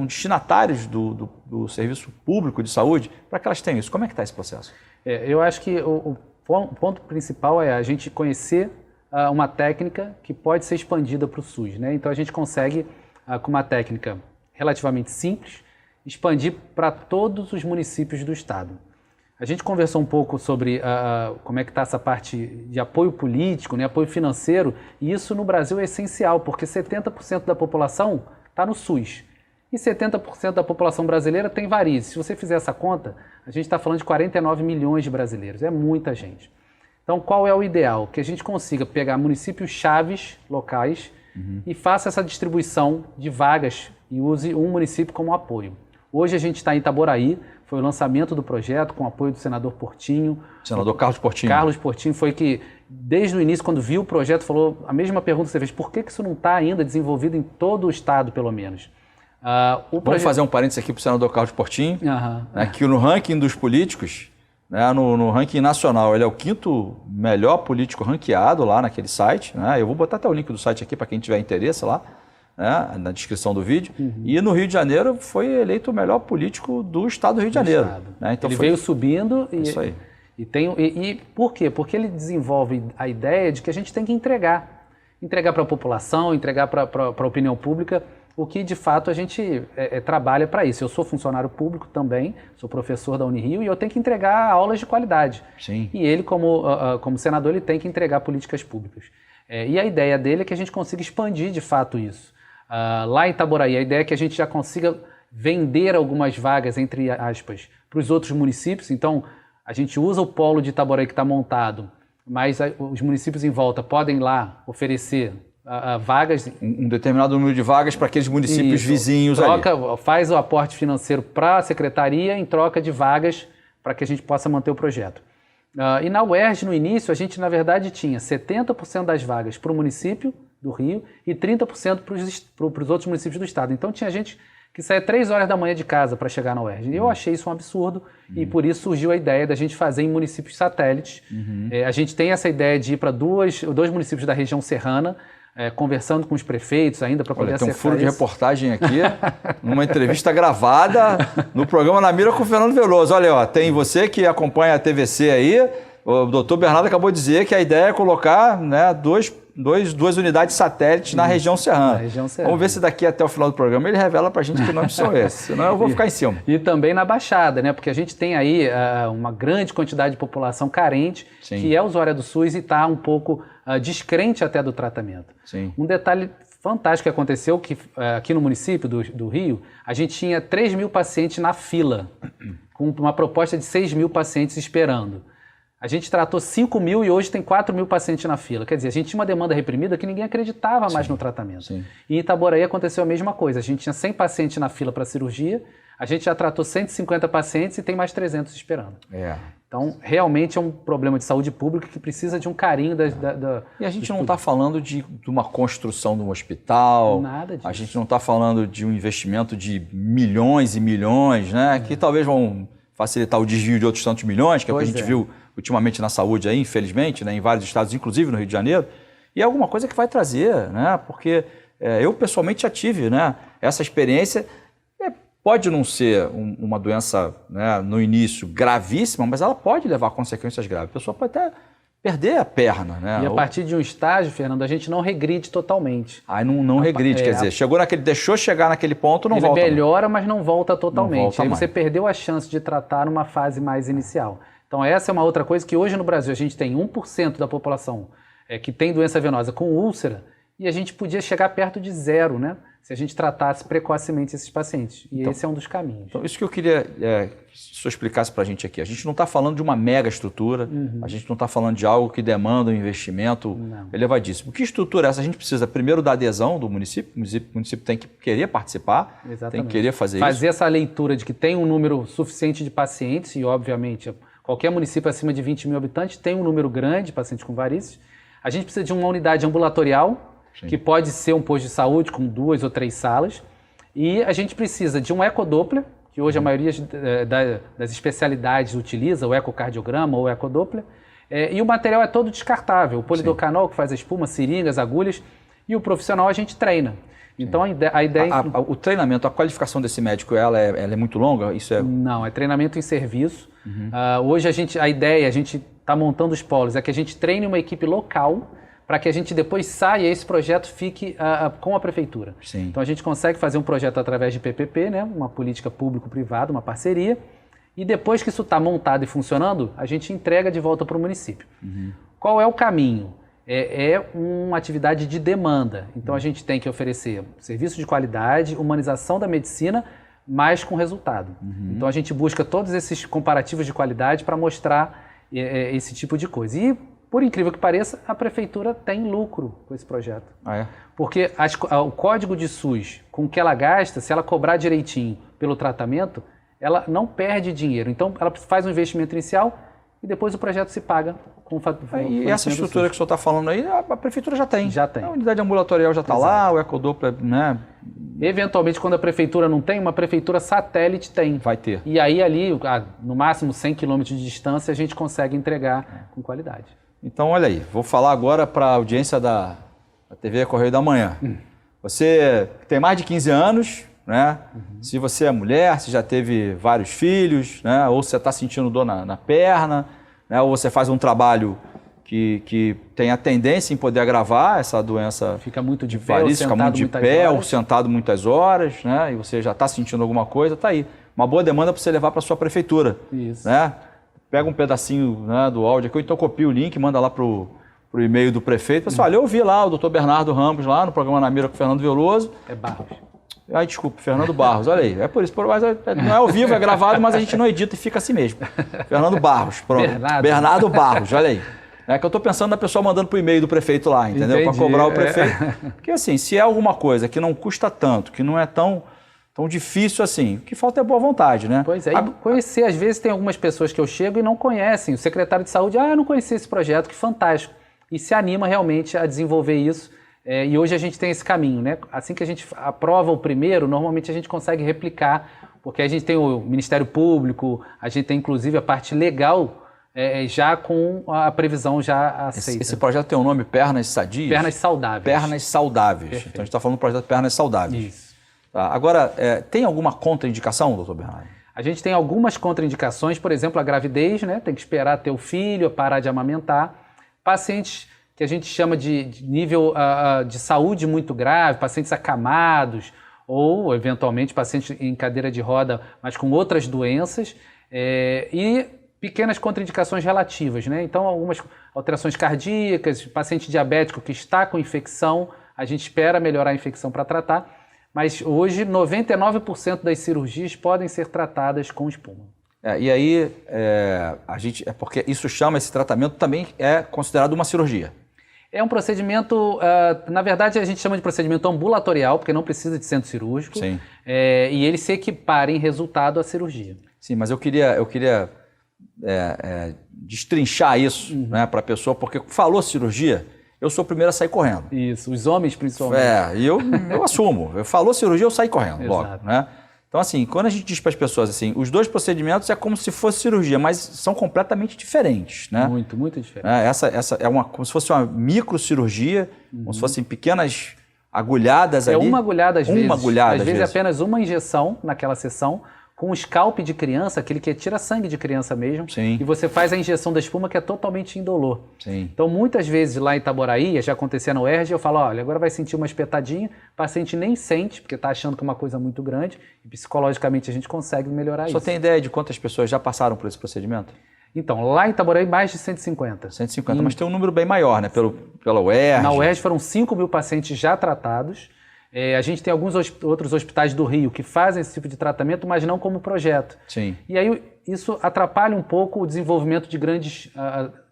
Speaker 1: destinatários do serviço público de saúde, para que elas tenham isso? Como é que está esse processo?
Speaker 2: Eu acho que o ponto principal é a gente conhecer uma técnica que pode ser expandida para o SUS, né? Então a gente consegue, com uma técnica relativamente simples, expandir para todos os municípios do estado. A gente conversou um pouco sobre como é que está essa parte de apoio político, né, apoio financeiro, e isso no Brasil é essencial, porque 70% da população está no SUS. E 70% da população brasileira tem varizes. Se você fizer essa conta, a gente está falando de 49 milhões de brasileiros. É muita gente. Então, qual é o ideal? Que a gente consiga pegar municípios chaves locais e faça essa distribuição de vagas e use um município como apoio. Hoje a gente está em Itaboraí, foi o lançamento do projeto com o apoio do senador Portinho.
Speaker 1: Senador Carlos Portinho.
Speaker 2: Carlos Portinho foi que, desde o início, quando viu o projeto, falou a mesma pergunta que você fez: por que isso não está ainda desenvolvido em todo o estado, pelo menos?
Speaker 1: Vamos fazer um parênteses aqui para o senador Carlos Portinho, né, que no ranking dos políticos, né, no ranking nacional, ele é o 5º melhor político ranqueado lá naquele site. Né? Eu vou botar até o link do site aqui para quem tiver interesse lá, né, na descrição do vídeo. E no Rio de Janeiro foi eleito o melhor político do estado do Rio de Janeiro. Né? Então
Speaker 2: ele veio subindo e...
Speaker 1: Isso aí.
Speaker 2: E por quê? Porque ele desenvolve a ideia de que a gente tem que entregar para a população, entregar para a opinião pública o que de fato a gente trabalha para isso. Eu sou funcionário público também, sou professor da Unirio e eu tenho que entregar aulas de qualidade.
Speaker 1: Sim.
Speaker 2: E ele, como senador, ele tem que entregar políticas públicas. E a ideia dele é que a gente consiga expandir de fato isso. Lá em Itaboraí, a ideia é que a gente já consiga vender algumas vagas, entre aspas, para os outros municípios. Então, a gente usa o polo de Itaboraí que está montado, mas os municípios em volta podem lá oferecer vagas.
Speaker 1: Um determinado número de vagas para aqueles municípios vizinhos ali.
Speaker 2: Faz o aporte financeiro para a secretaria em troca de vagas para que a gente possa manter o projeto. E na UERJ, no início, a gente, na verdade, tinha 70% das vagas para o município do Rio e 30% para os outros municípios do estado. Então, tinha gente que saía 3 horas da manhã de casa para chegar na UERJ. E eu achei isso um absurdo e por isso surgiu a ideia da gente fazer em municípios satélites. A gente tem essa ideia de ir para dois municípios da região serrana, conversando com os prefeitos ainda para poder acertar.
Speaker 1: Tem um furo de reportagem aqui, numa entrevista gravada no programa Na Mira com o Fernando Veloso. Olha, ó, tem você que acompanha a TVC aí, o doutor Bernardo acabou de dizer que a ideia é colocar, né, duas unidades satélites na região serrana. Vamos ver se daqui até o final do programa ele revela para a gente que nomes são esses, senão eu vou ficar em cima.
Speaker 2: E também na Baixada, né? Porque a gente tem aí uma grande quantidade de população carente, Sim. que é usuária do SUS e está um pouco descrente até do tratamento.
Speaker 1: Sim.
Speaker 2: Um detalhe fantástico que aconteceu, que aqui no município do Rio, a gente tinha 3 mil pacientes na fila, com uma proposta de 6 mil pacientes esperando. A gente tratou 5 mil e hoje tem 4 mil pacientes na fila. Quer dizer, a gente tinha uma demanda reprimida que ninguém acreditava mais no tratamento. Sim. E em Itaboraí aconteceu a mesma coisa. A gente tinha 100 pacientes na fila para cirurgia, a gente já tratou 150 pacientes e tem mais 300 esperando. Então, realmente é um problema de saúde pública que precisa de um carinho
Speaker 1: E a gente não está falando de uma construção de um hospital.
Speaker 2: Nada disso.
Speaker 1: A gente não está falando de um investimento de milhões e milhões, né? Que talvez vão facilitar o desvio de outros tantos milhões, que é o que a gente viu ultimamente na saúde aí, infelizmente, né, em vários estados, inclusive no Rio de Janeiro, e é alguma coisa que vai trazer, né, porque eu pessoalmente já tive, né, essa experiência. Pode não ser uma doença, né, no início gravíssima, mas ela pode levar a consequências graves. A pessoa pode até perder a perna. Né?
Speaker 2: E a partir de um estágio, Fernando, a gente não regride totalmente.
Speaker 1: Aí não regride, quer dizer, deixou chegar naquele ponto, não volta.
Speaker 2: Ele melhora, mas não volta totalmente.
Speaker 1: Não volta
Speaker 2: aí
Speaker 1: mais.
Speaker 2: Você perdeu a chance de tratar numa fase mais inicial. Então essa é uma outra coisa que hoje no Brasil a gente tem 1% da população que tem doença venosa com úlcera e a gente podia chegar perto de 0, né? se a gente tratasse precocemente esses pacientes. E esse é um dos caminhos.
Speaker 1: Então, isso que eu queria que o senhor explicasse para a gente aqui. A gente não está falando de uma mega estrutura, a gente não está falando de algo que demanda um investimento elevadíssimo. Que estrutura é essa? A gente precisa primeiro da adesão do município, o município tem que querer participar, tem que querer fazer isso.
Speaker 2: Fazer essa leitura de que tem um número suficiente de pacientes e, obviamente, qualquer município acima de 20 mil habitantes tem um número grande de pacientes com varizes. A gente precisa de uma unidade ambulatorial, que pode ser um posto de saúde com 2 ou 3 salas. E a gente precisa de um ecodoppler, que hoje a maioria das especialidades utiliza, o ecocardiograma ou o ecodoppler. E o material é todo descartável. O polidocanol, que faz a espuma, seringas, agulhas. E o profissional a gente treina. Então a ideia...
Speaker 1: O treinamento, a qualificação desse médico, ela é muito longa? Isso é...
Speaker 2: Não, é treinamento em serviço. Hoje a ideia, a gente está montando os polos, é que a gente treine uma equipe local para que a gente depois saia e esse projeto fique com a prefeitura.
Speaker 1: Sim.
Speaker 2: Então a gente consegue fazer um projeto através de PPP, né? Uma política público-privada, uma parceria, e depois que isso está montado e funcionando, a gente entrega de volta para o município. Qual é o caminho? É uma atividade de demanda. Então a gente tem que oferecer serviço de qualidade, humanização da medicina, mas com resultado. Então a gente busca todos esses comparativos de qualidade para mostrar esse tipo de coisa. E, por incrível que pareça, a prefeitura tem lucro com esse projeto. Porque o código de SUS, com o que ela gasta, se ela cobrar direitinho pelo tratamento, ela não perde dinheiro. Então ela faz um investimento inicial e depois o projeto se paga com
Speaker 1: E essa estrutura que o senhor está falando aí, a prefeitura já tem.
Speaker 2: Já tem.
Speaker 1: A unidade ambulatorial já está lá, o ecodoppler, né?
Speaker 2: Eventualmente, quando a prefeitura não tem, uma prefeitura satélite tem.
Speaker 1: Vai ter.
Speaker 2: E aí ali, no máximo 100 km de distância, a gente consegue entregar com qualidade.
Speaker 1: Então, olha aí, vou falar agora para a audiência da TV Correio da Manhã. Você tem mais de 15 anos, né? Se você é mulher, se já teve vários filhos, né? Ou você está sentindo dor na perna, né? Ou você faz um trabalho que tem a tendência em poder agravar essa doença.
Speaker 2: Fica muito de
Speaker 1: pé, fica muito de pé, ou sentado muitas horas, né? E você já está sentindo alguma coisa, tá aí. Uma boa demanda para você levar para sua prefeitura.
Speaker 2: Isso.
Speaker 1: Né? Pega um pedacinho, né, do áudio aqui, ou então copia o link, manda lá pro e-mail do prefeito. Pessoal, olha, eu vi lá o doutor Bernardo Ramos lá no programa Na Mira com o Fernando Veloso.
Speaker 2: É Barros.
Speaker 1: Ai, desculpa, Fernando Barros, olha aí. É por isso, mas não é ao vivo, é gravado, mas a gente não edita e fica assim mesmo. Fernando Barros, pronto. Bernardo Barros, olha aí. É que eu estou pensando na pessoa mandando pro e-mail do prefeito lá, entendeu? Para cobrar o prefeito. Porque assim, se é alguma coisa que não custa tanto, que não é tão difícil assim, o que falta é boa vontade, né?
Speaker 2: Pois é, e conhecer, às vezes tem algumas pessoas que eu chego e não conhecem. O secretário de saúde, eu não conhecia esse projeto, que fantástico. E se anima realmente a desenvolver isso. E hoje a gente tem esse caminho, né? Assim que a gente aprova o primeiro, normalmente a gente consegue replicar, porque a gente tem o Ministério Público, a gente tem inclusive a parte legal já com a previsão já aceita.
Speaker 1: Esse projeto tem o nome Pernas Sadias?
Speaker 2: Pernas Saudáveis.
Speaker 1: Pernas Saudáveis.
Speaker 2: Perfeito.
Speaker 1: Então a gente está falando do projeto Pernas Saudáveis.
Speaker 2: Isso.
Speaker 1: Tá. Agora, tem alguma contraindicação, doutor Bernardo?
Speaker 2: A gente tem algumas contraindicações, por exemplo, a gravidez, né? Tem que esperar ter o filho, parar de amamentar. Pacientes que a gente chama de nível de saúde muito grave, pacientes acamados, ou, eventualmente, pacientes em cadeira de roda, mas com outras doenças, e pequenas contraindicações relativas, né? Então, algumas alterações cardíacas, paciente diabético que está com infecção, a gente espera melhorar a infecção para tratar, mas hoje 99% das cirurgias podem ser tratadas com espuma.
Speaker 1: E aí, porque isso esse tratamento também é considerado uma cirurgia.
Speaker 2: É um procedimento, na verdade a gente chama de procedimento ambulatorial, porque não precisa de centro cirúrgico.
Speaker 1: Sim.
Speaker 2: E ele se equipara em resultado à cirurgia.
Speaker 1: Sim, mas eu queria destrinchar isso, né, para a pessoa, porque falou cirurgia, eu sou o primeiro a sair correndo.
Speaker 2: Isso, os homens principalmente.
Speaker 1: E eu assumo, falou cirurgia, eu saio correndo.
Speaker 2: Exato.
Speaker 1: Logo, né? Então, assim, quando a gente diz para as pessoas assim, os dois procedimentos é como se fosse cirurgia, mas são completamente diferentes, né?
Speaker 2: Muito, muito diferente.
Speaker 1: Essa é como se fosse uma microcirurgia, como se fossem pequenas agulhadas ali.
Speaker 2: Uma agulhada às vezes.
Speaker 1: Uma agulhada
Speaker 2: às vezes. Apenas uma injeção naquela sessão, com o scalp de criança, aquele que tira sangue de criança mesmo.
Speaker 1: Sim.
Speaker 2: E você faz a injeção da espuma, que é totalmente indolor.
Speaker 1: Sim.
Speaker 2: Então, muitas vezes lá em Itaboraí, já acontecia no UERJ, eu falo, olha, agora vai sentir uma espetadinha, o paciente nem sente, porque está achando que é uma coisa muito grande, e psicologicamente a gente consegue melhorar isso.
Speaker 1: Só tem ideia de quantas pessoas já passaram por esse procedimento?
Speaker 2: Então, lá em Itaboraí, mais de 150.
Speaker 1: 150, mas tem um número bem maior, né? Pela UERJ.
Speaker 2: Na UERJ foram 5 mil pacientes já tratados, A gente tem alguns outros hospitais do Rio que fazem esse tipo de tratamento, mas não como projeto.
Speaker 1: Sim.
Speaker 2: E aí isso atrapalha um pouco o desenvolvimento de grandes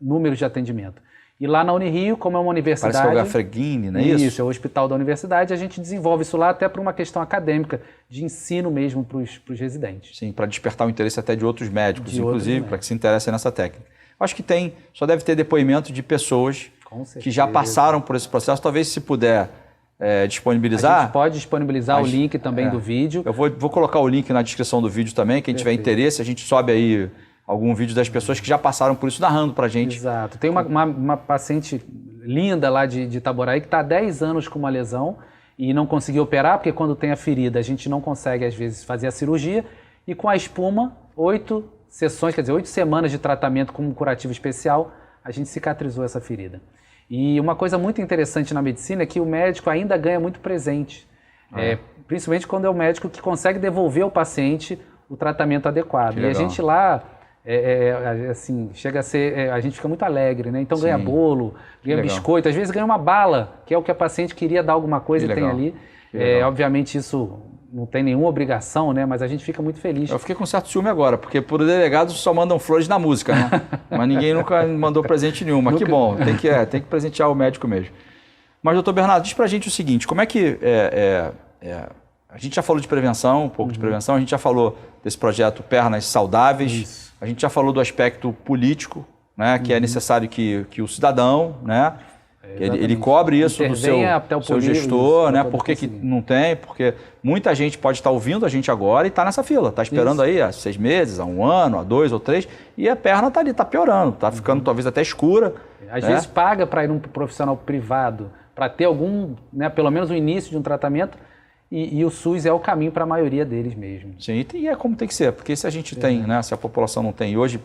Speaker 2: números de atendimento. E lá na Unirio, como é uma universidade...
Speaker 1: Parece que é o Gafreguini, não é isso?
Speaker 2: Isso, é o hospital da universidade, a gente desenvolve isso lá até para uma questão acadêmica, de ensino mesmo para os residentes.
Speaker 1: Sim, para despertar o interesse até de outros médicos, inclusive, para que se interessem nessa técnica. Acho que só deve ter depoimento de pessoas que já passaram por esse processo. Talvez, se puder disponibilizar...
Speaker 2: A gente pode disponibilizar o link também do vídeo.
Speaker 1: Eu vou colocar o link na descrição do vídeo também, quem tiver interesse, a gente sobe aí algum vídeo das pessoas que já passaram por isso, narrando pra gente.
Speaker 2: Exato. Tem uma paciente linda lá de Itaboraí que está há 10 anos com uma lesão e não conseguiu operar, porque quando tem a ferida a gente não consegue, às vezes, fazer a cirurgia. E com a espuma, 8 sessões, quer dizer, 8 semanas de tratamento com um curativo especial, a gente cicatrizou essa ferida. E uma coisa muito interessante na medicina é que o médico ainda ganha muito presente. Principalmente quando é o médico que consegue devolver ao paciente o tratamento adequado. E a gente lá... assim, chega a ser, a gente fica muito alegre, né? Então ganha bolo, ganha biscoito, às vezes ganha uma bala, que é o que a paciente queria dar alguma coisa e tem ali. Obviamente isso não tem nenhuma obrigação, né? Mas a gente fica muito feliz.
Speaker 1: Eu fiquei com certo ciúme agora, porque por delegado só mandam flores na música, né? Mas ninguém nunca mandou presente nenhum. Mas que bom, tem que presentear o médico mesmo. Mas, doutor Bernardo, diz pra gente o seguinte, como é que... a gente já falou de prevenção, um pouco de prevenção, a gente já falou desse projeto Pernas Saudáveis.
Speaker 2: Isso.
Speaker 1: A gente já falou do aspecto político, né, que é necessário que o cidadão, né, ele cobre isso do seu gestor, né, por que não tem, porque muita gente pode estar ouvindo a gente agora e está nessa fila, está esperando aí há 6 meses, há 1 ano, há 2 ou 3, e a perna está ali, está piorando, está ficando talvez até escura.
Speaker 2: Às vezes paga para ir num profissional privado, para ter pelo menos o início de um tratamento, e o SUS é o caminho para a maioria deles mesmo.
Speaker 1: Sim, e é como tem que ser, porque se a gente tem, né, se a população não tem hoje,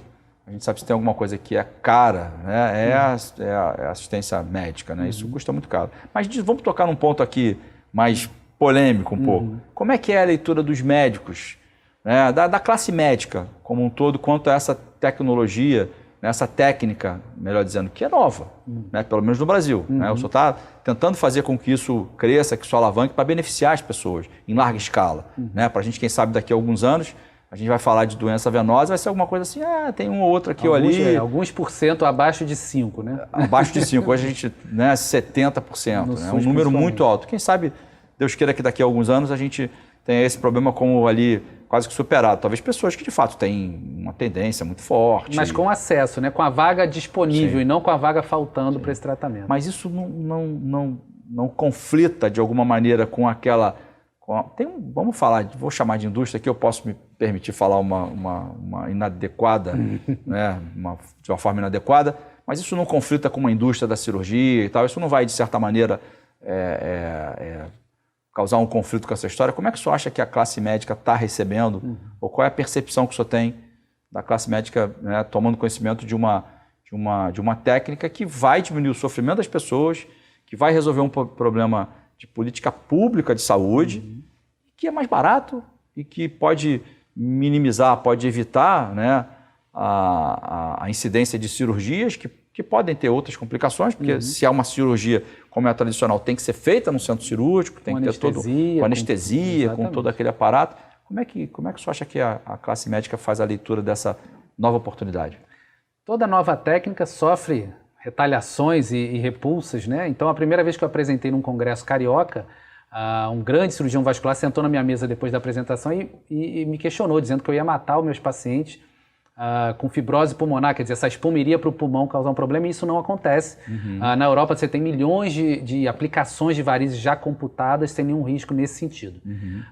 Speaker 1: a gente sabe se tem alguma coisa que é cara, né, é a assistência médica, né, isso custa muito caro. Mas vamos tocar num ponto aqui mais polêmico um pouco. Como é que é a leitura dos médicos, né, da classe médica como um todo, quanto a essa tecnologia, essa técnica, melhor dizendo, que é nova, né, pelo menos no Brasil. Né? O senhor está tentando fazer com que isso cresça, que isso alavanque para beneficiar as pessoas em larga escala. Né? Para a gente, quem sabe, daqui a alguns anos, a gente vai falar de doença venosa, vai ser alguma coisa assim, tem um ou outro aqui ou ali.
Speaker 2: Alguns por cento abaixo de 5, né?
Speaker 1: Abaixo de 5, hoje a gente, 70%, né? É um número muito alto. Quem sabe, Deus queira que daqui a alguns anos a gente tenha esse problema como ali quase que superado. Talvez pessoas que de fato têm uma tendência muito forte.
Speaker 2: Mas com acesso, né? Com a vaga disponível e não com a vaga faltando para esse tratamento.
Speaker 1: Mas isso não conflita de alguma maneira com aquela... vamos falar, vou chamar de indústria, que eu posso me permitir falar uma inadequada, né? De uma forma inadequada, mas isso não conflita com uma indústria da cirurgia e tal, isso não vai, de certa maneira, causar um conflito com essa história. Como é que o senhor acha que a classe médica está recebendo, ou qual é a percepção que o senhor tem da classe médica, né, tomando conhecimento de uma técnica que vai diminuir o sofrimento das pessoas, que vai resolver um problema de política pública de saúde, que é mais barato e que pode minimizar, pode evitar, né, a incidência de cirurgias que podem ter outras complicações, porque se há uma cirurgia como é a tradicional, tem que ser feita no centro cirúrgico, tem que ter todo com anestesia, com todo aquele aparato. Como é que o senhor acha que a classe médica faz a leitura dessa nova oportunidade?
Speaker 2: Toda nova técnica sofre retaliações e repulsas, né? Então, a primeira vez que eu apresentei num congresso carioca, um grande cirurgião vascular sentou na minha mesa depois da apresentação e me questionou, dizendo que eu ia matar os meus pacientes com fibrose pulmonar, quer dizer, essa espuma iria para o pulmão causar um problema, e isso não acontece. Na Europa você tem milhões de aplicações de varizes já computadas sem nenhum risco nesse sentido.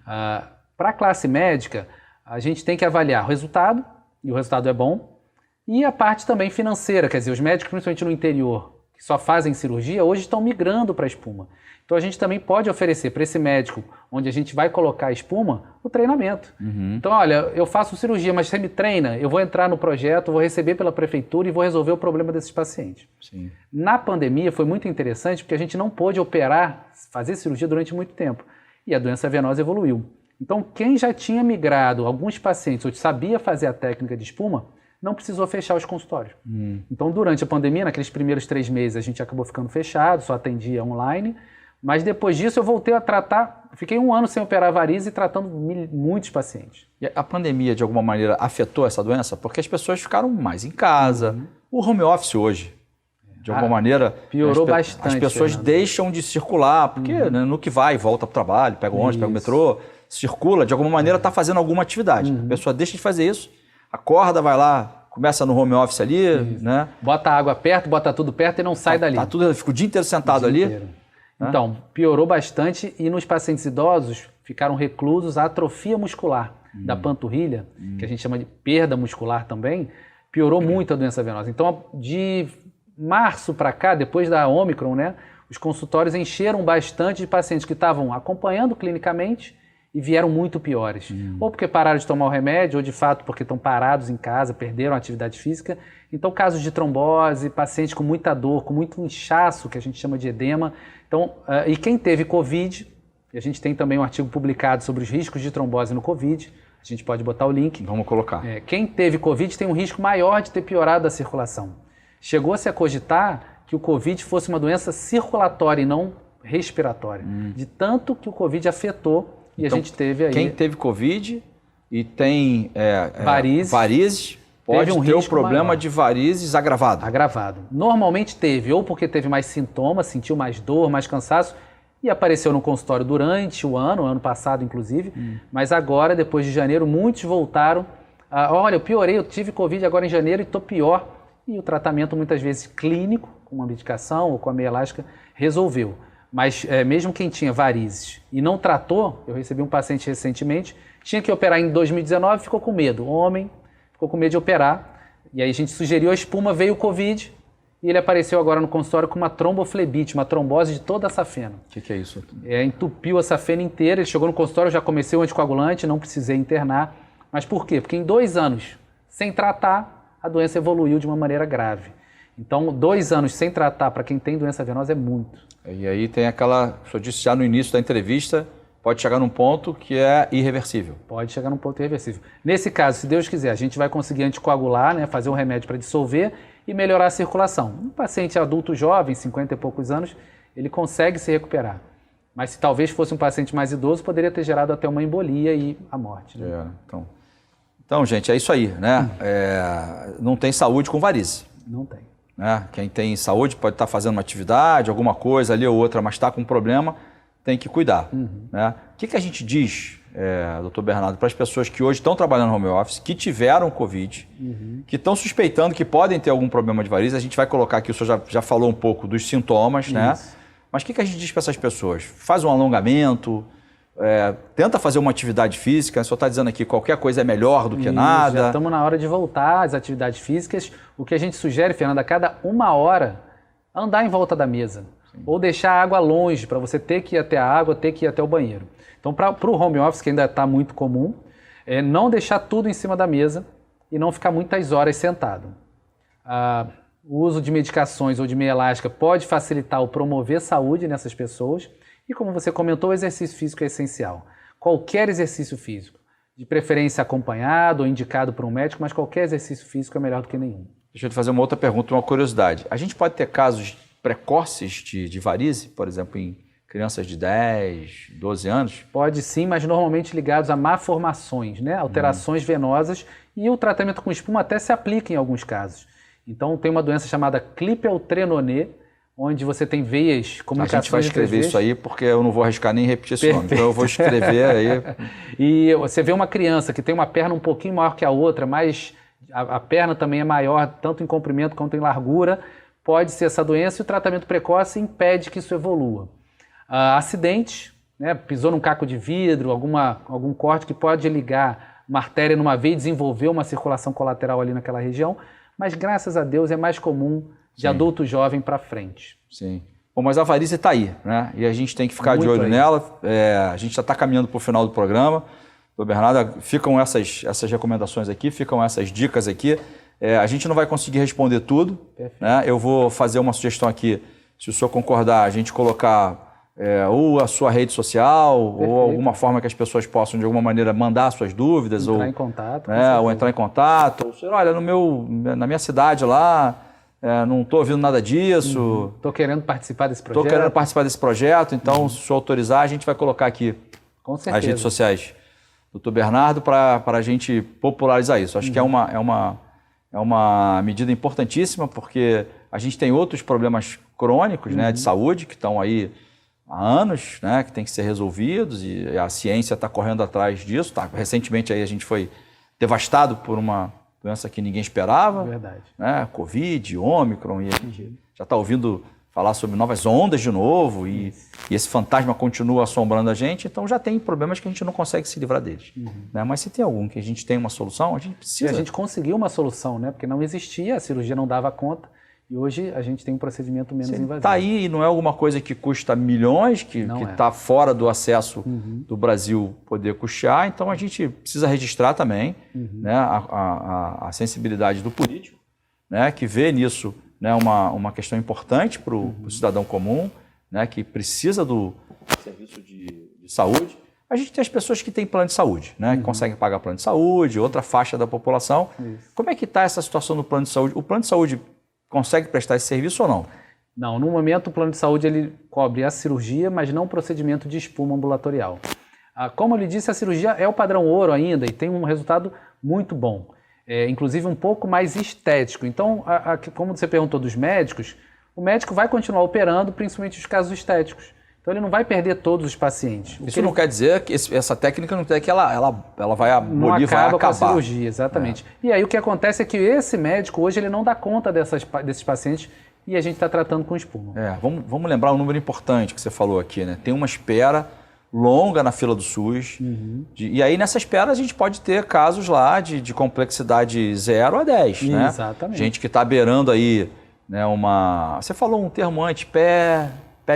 Speaker 2: Para a classe médica, a gente tem que avaliar o resultado, e o resultado é bom, e a parte também financeira, quer dizer, os médicos, principalmente no interior, que só fazem cirurgia, hoje estão migrando para a espuma. Então a gente também pode oferecer para esse médico, onde a gente vai colocar a espuma, o treinamento. Então, olha, eu faço cirurgia, mas você me treina, eu vou entrar no projeto, vou receber pela prefeitura e vou resolver o problema desses pacientes.
Speaker 1: Sim.
Speaker 2: Na pandemia foi muito interessante porque a gente não pôde operar, fazer cirurgia durante muito tempo. E a doença venosa evoluiu. Então, quem já tinha migrado, alguns pacientes, ou sabia fazer a técnica de espuma, não precisou fechar os consultórios. Então, durante a pandemia, naqueles primeiros 3 meses, a gente acabou ficando fechado, só atendia online. Mas depois disso eu voltei a tratar, fiquei 1 ano sem operar varizes e tratando muitos pacientes.
Speaker 1: E a pandemia, de alguma maneira, afetou essa doença? Porque as pessoas ficaram mais em casa. O home office hoje, de alguma maneira...
Speaker 2: Piorou bastante,
Speaker 1: as pessoas deixam de circular, porque né, no que vai, volta para o trabalho, pega o ônibus, pega o metrô, circula, de alguma maneira está fazendo alguma atividade. A pessoa deixa de fazer isso, acorda, vai lá, começa no home office ali, né?
Speaker 2: Bota a água perto, bota tudo perto e não sai dali.
Speaker 1: Fica o dia inteiro sentado ali.
Speaker 2: Então, piorou bastante e nos pacientes idosos ficaram reclusos a atrofia muscular da panturrilha, que a gente chama de perda muscular também, piorou muito a doença venosa. Então, de março para cá, depois da Ômicron, né, os consultórios encheram bastante de pacientes que estavam acompanhando clinicamente e vieram muito piores. Ou porque pararam de tomar o remédio, ou de fato porque estão parados em casa, perderam a atividade física. Então, casos de trombose, pacientes com muita dor, com muito inchaço, que a gente chama de edema. Então, e quem teve Covid, e a gente tem também um artigo publicado sobre os riscos de trombose no Covid, a gente pode botar o link.
Speaker 1: Vamos colocar.
Speaker 2: Quem teve Covid tem um risco maior de ter piorado a circulação. Chegou-se a cogitar que o Covid fosse uma doença circulatória e não respiratória, de tanto que o Covid afetou. E então, a gente teve aí...
Speaker 1: Quem teve Covid e tem
Speaker 2: varizes
Speaker 1: pode ter o problema maior de varizes agravado.
Speaker 2: Agravado. Normalmente teve, ou porque teve mais sintomas, sentiu mais dor, mais cansaço, e apareceu no consultório durante o ano passado inclusive, mas agora, depois de janeiro, muitos voltaram. Olha, eu piorei, eu tive Covid agora em janeiro e estou pior. E o tratamento, muitas vezes clínico, com uma medicação ou com a meia elástica, resolveu. Mas mesmo quem tinha varizes e não tratou, eu recebi um paciente recentemente, tinha que operar em 2019, ficou com medo. O homem ficou com medo de operar, e aí a gente sugeriu a espuma, veio o Covid, e ele apareceu agora no consultório com uma tromboflebite, uma trombose de toda a safena.
Speaker 1: O que é isso?
Speaker 2: Entupiu a safena inteira, ele chegou no consultório, já comecei o anticoagulante, não precisei internar. Mas por quê? Porque em 2 anos, sem tratar, a doença evoluiu de uma maneira grave. Então, 2 anos sem tratar para quem tem doença venosa é muito.
Speaker 1: E aí tem aquela, o senhor disse já no início da entrevista, pode chegar num ponto que é irreversível.
Speaker 2: Pode chegar num ponto irreversível. Nesse caso, se Deus quiser, a gente vai conseguir anticoagular, né, fazer um remédio para dissolver e melhorar a circulação. Um paciente adulto jovem, 50 e poucos anos, ele consegue se recuperar. Mas se talvez fosse um paciente mais idoso, poderia ter gerado até uma embolia e a morte. Né?
Speaker 1: Então, gente, é isso aí, né? Não tem saúde com varize.
Speaker 2: Não tem.
Speaker 1: Né? Quem tem saúde pode estar fazendo uma atividade, alguma coisa ali ou outra, mas está com um problema, tem que cuidar. Né? O que a gente diz, doutor Bernardo, para as pessoas que hoje estão trabalhando no home office, que tiveram Covid, que estão suspeitando que podem ter algum problema de varize? A gente vai colocar aqui, o senhor já falou um pouco dos sintomas, né? Mas o que a gente diz para essas pessoas? Faz um alongamento, tenta fazer uma atividade física, o senhor está dizendo aqui que qualquer coisa é melhor do que nada.
Speaker 2: Já estamos na hora de voltar às atividades físicas. O que a gente sugere, Fernando, a cada 1 hora, andar em volta da mesa. Sim. Ou deixar a água longe, para você ter que ir até a água, ter que ir até o banheiro. Então, para o home office, que ainda está muito comum, não deixar tudo em cima da mesa e não ficar muitas horas sentado. O uso de medicações ou de meia elástica pode facilitar ou promover saúde nessas pessoas. E como você comentou, o exercício físico é essencial. Qualquer exercício físico, de preferência acompanhado ou indicado por um médico, mas qualquer exercício físico é melhor do que nenhum.
Speaker 1: Deixa eu te fazer uma outra pergunta, uma curiosidade. A gente pode ter casos precoces de varize, por exemplo, em crianças de 10, 12 anos?
Speaker 2: Pode sim, mas normalmente ligados a malformações, né? Alterações venosas, e o tratamento com espuma até se aplica em alguns casos. Então tem uma doença chamada Klippel-Trenaunay, onde você tem veias, comunicações.
Speaker 1: A gente vai escrever isso aí, porque eu não vou arriscar nem repetir esse nome. Então eu vou escrever aí.
Speaker 2: E você vê uma criança que tem uma perna um pouquinho maior que a outra, mas a perna também é maior, tanto em comprimento quanto em largura, pode ser essa doença, e o tratamento precoce impede que isso evolua. Acidentes, né? Pisou num caco de vidro, algum corte que pode ligar uma artéria numa veia e desenvolver uma circulação colateral ali naquela região, mas graças a Deus é mais comum de adulto jovem para frente.
Speaker 1: Sim. Bom, mas a varize está aí, né? E a gente tem que ficar muito de olho nela. A gente já está caminhando para o final do programa. Doutor Bernardo, ficam essas recomendações aqui, ficam essas dicas aqui. A gente não vai conseguir responder tudo, né? Eu vou fazer uma sugestão aqui, se o senhor concordar, a gente colocar ou a sua rede social, ou alguma forma que as pessoas possam, de alguma maneira, mandar suas dúvidas.
Speaker 2: Entrar em contato.
Speaker 1: Ou entrar em contato. Ou, olha, na minha cidade lá, não estou ouvindo nada disso.
Speaker 2: Estou querendo participar desse projeto.
Speaker 1: Estou querendo participar desse projeto, então, se o senhor autorizar, a gente vai colocar aqui
Speaker 2: Com certeza.
Speaker 1: as redes sociais do Dr. Bernardo para a gente popularizar isso. Acho que é uma medida importantíssima, porque a gente tem outros problemas crônicos, né, de saúde, que estão aí há anos, né, que tem que ser resolvidos, e a ciência está correndo atrás disso. Recentemente aí a gente foi devastado por uma doença que ninguém esperava.
Speaker 2: Verdade.
Speaker 1: Né, Covid, Ômicron, e a gente já está ouvindo falar sobre novas ondas de novo, e esse fantasma continua assombrando a gente, então já tem problemas que a gente não consegue se livrar deles. Né? Mas se tem algum que a gente tem uma solução, a gente precisa.
Speaker 2: E a gente conseguiu uma solução, né? Porque não existia, a cirurgia não dava conta, e hoje a gente tem um procedimento menos invasivo.
Speaker 1: Está aí e não é alguma coisa que custa milhões, que está fora do acesso do Brasil poder custear, então a gente precisa registrar também, né, a sensibilidade do político, né, que vê nisso, né, uma questão importante para o cidadão comum, né, que precisa do serviço de saúde. A gente tem as pessoas que têm plano de saúde, né, que conseguem pagar plano de saúde, outra faixa da população. Como é que está essa situação do plano de saúde? O plano de saúde consegue prestar esse serviço ou não?
Speaker 2: Não, no momento o plano de saúde ele cobre a cirurgia, mas não o procedimento de espuma ambulatorial. Como eu lhe disse, a cirurgia é o padrão ouro ainda e tem um resultado muito bom. Inclusive um pouco mais estético. Então, como você perguntou dos médicos, o médico vai continuar operando, principalmente os casos estéticos. Então, ele não vai perder todos os pacientes.
Speaker 1: Isso não quer dizer que essa técnica não quer dizer que ela vai abolir, vai acabar.
Speaker 2: Com a cirurgia, exatamente. E aí o que acontece é que esse médico hoje ele não dá conta desses pacientes e a gente está tratando com espuma.
Speaker 1: Vamos lembrar um número importante que você falou aqui, né? Tem uma espera longa na fila do SUS. E aí, nessa espera, a gente pode ter casos lá de complexidade 0 a 10. Né?
Speaker 2: Exatamente.
Speaker 1: Gente que está beirando aí, né, Você falou um termo antes, pé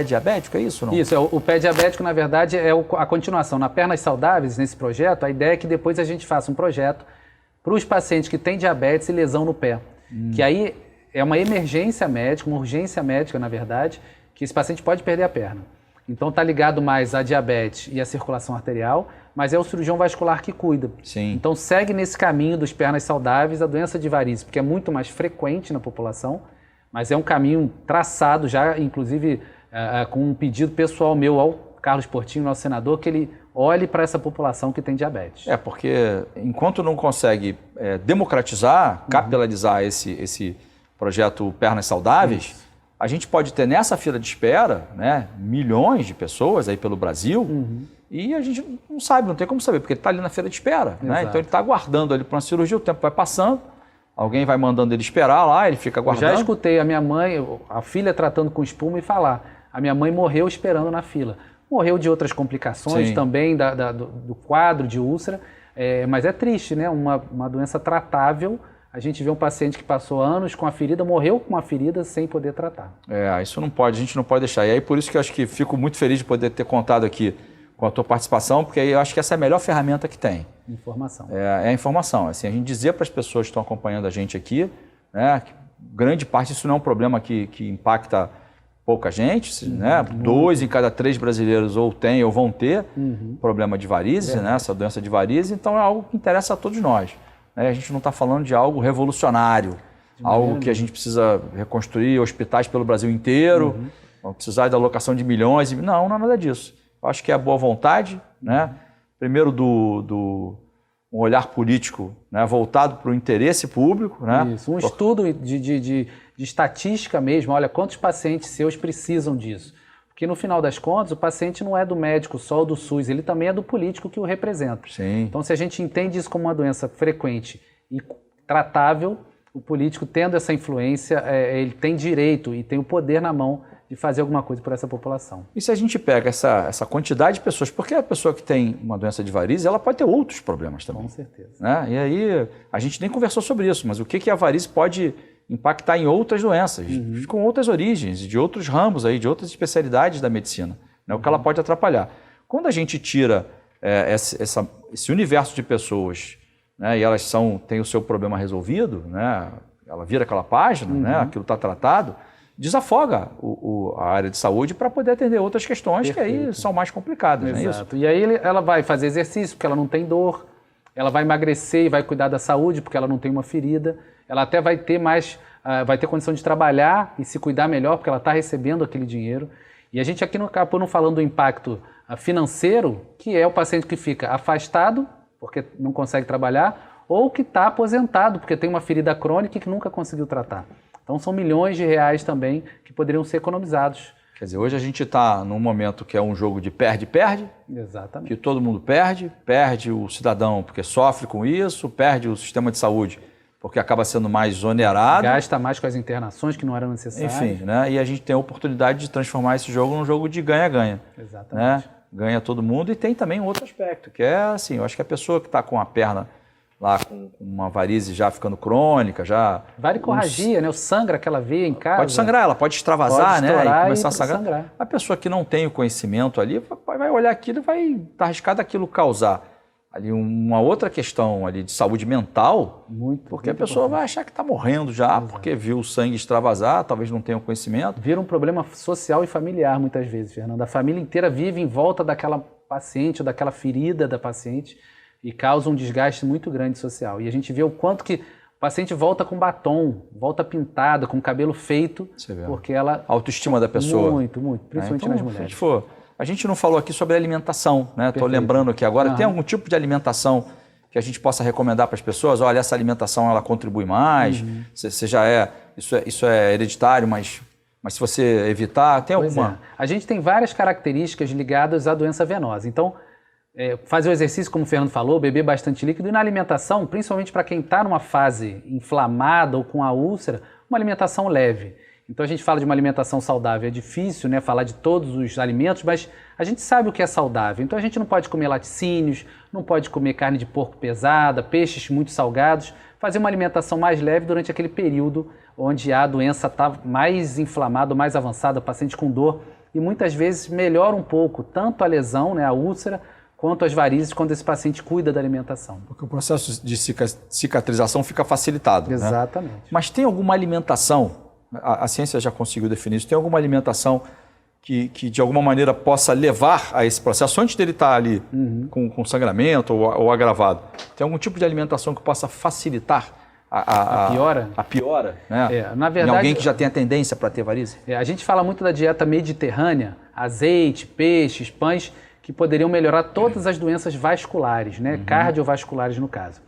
Speaker 1: diabético, é isso? Não?
Speaker 2: Isso, o pé diabético, na verdade, é a continuação. Na Pernas Saudáveis, nesse projeto, a ideia é que depois a gente faça um projeto para os pacientes que têm diabetes e lesão no pé. Que aí é uma emergência médica, uma urgência médica, na verdade, que esse paciente pode perder a perna. Então está ligado mais à diabetes e à circulação arterial, mas é o cirurgião vascular que cuida.
Speaker 1: Sim.
Speaker 2: Então segue nesse caminho dos pernas saudáveis a doença de varizes, porque é muito mais frequente na população, mas é um caminho traçado já, inclusive com um pedido pessoal meu ao Carlos Portinho, nosso senador, que ele olhe para essa população que tem diabetes.
Speaker 1: Porque enquanto não consegue democratizar, capilarizar esse projeto Pernas Saudáveis, a gente pode ter nessa fila de espera, né, milhões de pessoas aí pelo Brasil, e a gente não sabe, não tem como saber, porque ele está ali na fila de espera. Né? Então ele está aguardando ali para uma cirurgia, o tempo vai passando, alguém vai mandando ele esperar lá, ele fica aguardando.
Speaker 2: Eu já escutei a minha mãe, a filha tratando com espuma e falar, a minha mãe morreu esperando na fila. Morreu de outras complicações também, do quadro de úlcera, mas é triste, né? Uma doença tratável. A gente vê um paciente que passou anos com a ferida, morreu com a ferida sem poder tratar.
Speaker 1: Isso não pode, a gente não pode deixar. E aí por isso que eu acho que fico muito feliz de poder ter contado aqui com a tua participação, porque aí eu acho que essa é a melhor ferramenta que tem.
Speaker 2: Informação.
Speaker 1: É a informação. Assim, a gente dizer para as pessoas que estão acompanhando a gente aqui, né, que grande parte isso não é um problema que impacta pouca gente, né? 2 em cada 3 brasileiros ou tem ou vão ter problema de varizes, né? Essa doença de varizes, então é algo que interessa a todos nós. A gente não está falando de algo revolucionário, algo que a gente precisa reconstruir hospitais pelo Brasil inteiro, vamos precisar da alocação de milhões. Não é nada disso. Eu acho que é a boa vontade, né? Primeiro um olhar político, né, voltado para o interesse público. Né?
Speaker 2: Isso, um estudo de estatística mesmo, olha, quantos pacientes seus precisam disso. Porque no final das contas, o paciente não é do médico só ou do SUS, ele também é do político que o representa.
Speaker 1: Sim.
Speaker 2: Então, se a gente entende isso como uma doença frequente e tratável, o político tendo essa influência, ele tem direito e tem o poder na mão de fazer alguma coisa por essa população.
Speaker 1: E se a gente pega essa quantidade de pessoas, porque a pessoa que tem uma doença de varizes, ela pode ter outros problemas também.
Speaker 2: Com certeza.
Speaker 1: Né? E aí, a gente nem conversou sobre isso, mas o que a varize pode impactar em outras doenças, com outras origens, de outros ramos, aí, de outras especialidades da medicina, né? O que ela pode atrapalhar. Quando a gente tira esse universo de pessoas, né, e elas têm o seu problema resolvido, né, ela vira aquela página, né, aquilo está tratado, desafoga a área de saúde para poder atender outras questões. Perfeito. Que aí são mais complicadas.
Speaker 2: Exato.
Speaker 1: Não é isso?
Speaker 2: E aí ela vai fazer exercício porque ela não tem dor, ela vai emagrecer e vai cuidar da saúde porque ela não tem uma ferida, ela até vai ter mais vai ter condição de trabalhar e se cuidar melhor, porque ela está recebendo aquele dinheiro. E a gente aqui não acabou não falando do impacto financeiro, que é o paciente que fica afastado, porque não consegue trabalhar, ou que está aposentado, porque tem uma ferida crônica e que nunca conseguiu tratar. Então são milhões de reais também que poderiam ser economizados.
Speaker 1: Quer dizer, hoje a gente está num momento que é um jogo de perde-perde.
Speaker 2: Exatamente.
Speaker 1: Que todo mundo perde o cidadão porque sofre com isso, perde o sistema de saúde porque acaba sendo mais onerado.
Speaker 2: Gasta mais com as internações que não eram necessárias.
Speaker 1: Enfim, né? E a gente tem a oportunidade de transformar esse jogo num jogo de ganha-ganha.
Speaker 2: Exatamente.
Speaker 1: Né? Ganha todo mundo e tem também um outro aspecto, que é assim, eu acho que a pessoa que está com a perna lá com uma varize já ficando crônica, já...
Speaker 2: Varicorragia, né? O sangra aquela veia em casa.
Speaker 1: Pode sangrar, ela pode extravasar,
Speaker 2: pode
Speaker 1: né? E começar
Speaker 2: e
Speaker 1: a sangrar. A pessoa que não tem o conhecimento ali vai olhar aquilo e vai estar arriscado aquilo causar ali uma outra questão ali de saúde mental, porque a pessoa vai achar que está morrendo já, porque viu o sangue extravasar, talvez não tenha o conhecimento.
Speaker 2: Vira um problema social e familiar muitas vezes, Fernando. A família inteira vive em volta daquela paciente, ou daquela ferida da paciente, e causa um desgaste muito grande social. E a gente vê o quanto que o paciente volta com batom, volta pintada, com cabelo feito, porque ela...
Speaker 1: A autoestima da pessoa.
Speaker 2: Muito, principalmente nas mulheres.
Speaker 1: A gente não falou aqui sobre alimentação, né? Estou lembrando aqui agora, tem algum tipo de alimentação que a gente possa recomendar para as pessoas? Olha, essa alimentação ela contribui mais, você já isso é hereditário, mas se você evitar, tem alguma?
Speaker 2: A gente tem várias características ligadas à doença venosa. Então, fazer o exercício, como o Fernando falou, beber bastante líquido, e na alimentação, principalmente para quem está numa fase inflamada ou com a úlcera, uma alimentação leve. Então a gente fala de uma alimentação saudável, é difícil, né, falar de todos os alimentos, mas a gente sabe o que é saudável. Então a gente não pode comer laticínios, não pode comer carne de porco pesada, peixes muito salgados, fazer uma alimentação mais leve durante aquele período onde a doença está mais inflamada, mais avançada, o paciente com dor, e muitas vezes melhora um pouco tanto a lesão, né, a úlcera, quanto as varizes quando esse paciente cuida da alimentação.
Speaker 1: Porque o processo de cicatrização fica facilitado.
Speaker 2: Exatamente.
Speaker 1: Né? Mas tem alguma alimentação, a ciência já conseguiu definir isso, tem alguma alimentação que de alguma maneira possa levar a esse processo, antes dele estar ali com sangramento ou agravado? Tem algum tipo de alimentação que possa facilitar a piora? A piora, né?
Speaker 2: Na verdade,
Speaker 1: em alguém que já tem a tendência para ter varize?
Speaker 2: A gente fala muito da dieta mediterrânea, azeite, peixes, pães, que poderiam melhorar todas as doenças vasculares, né? Cardiovasculares no caso.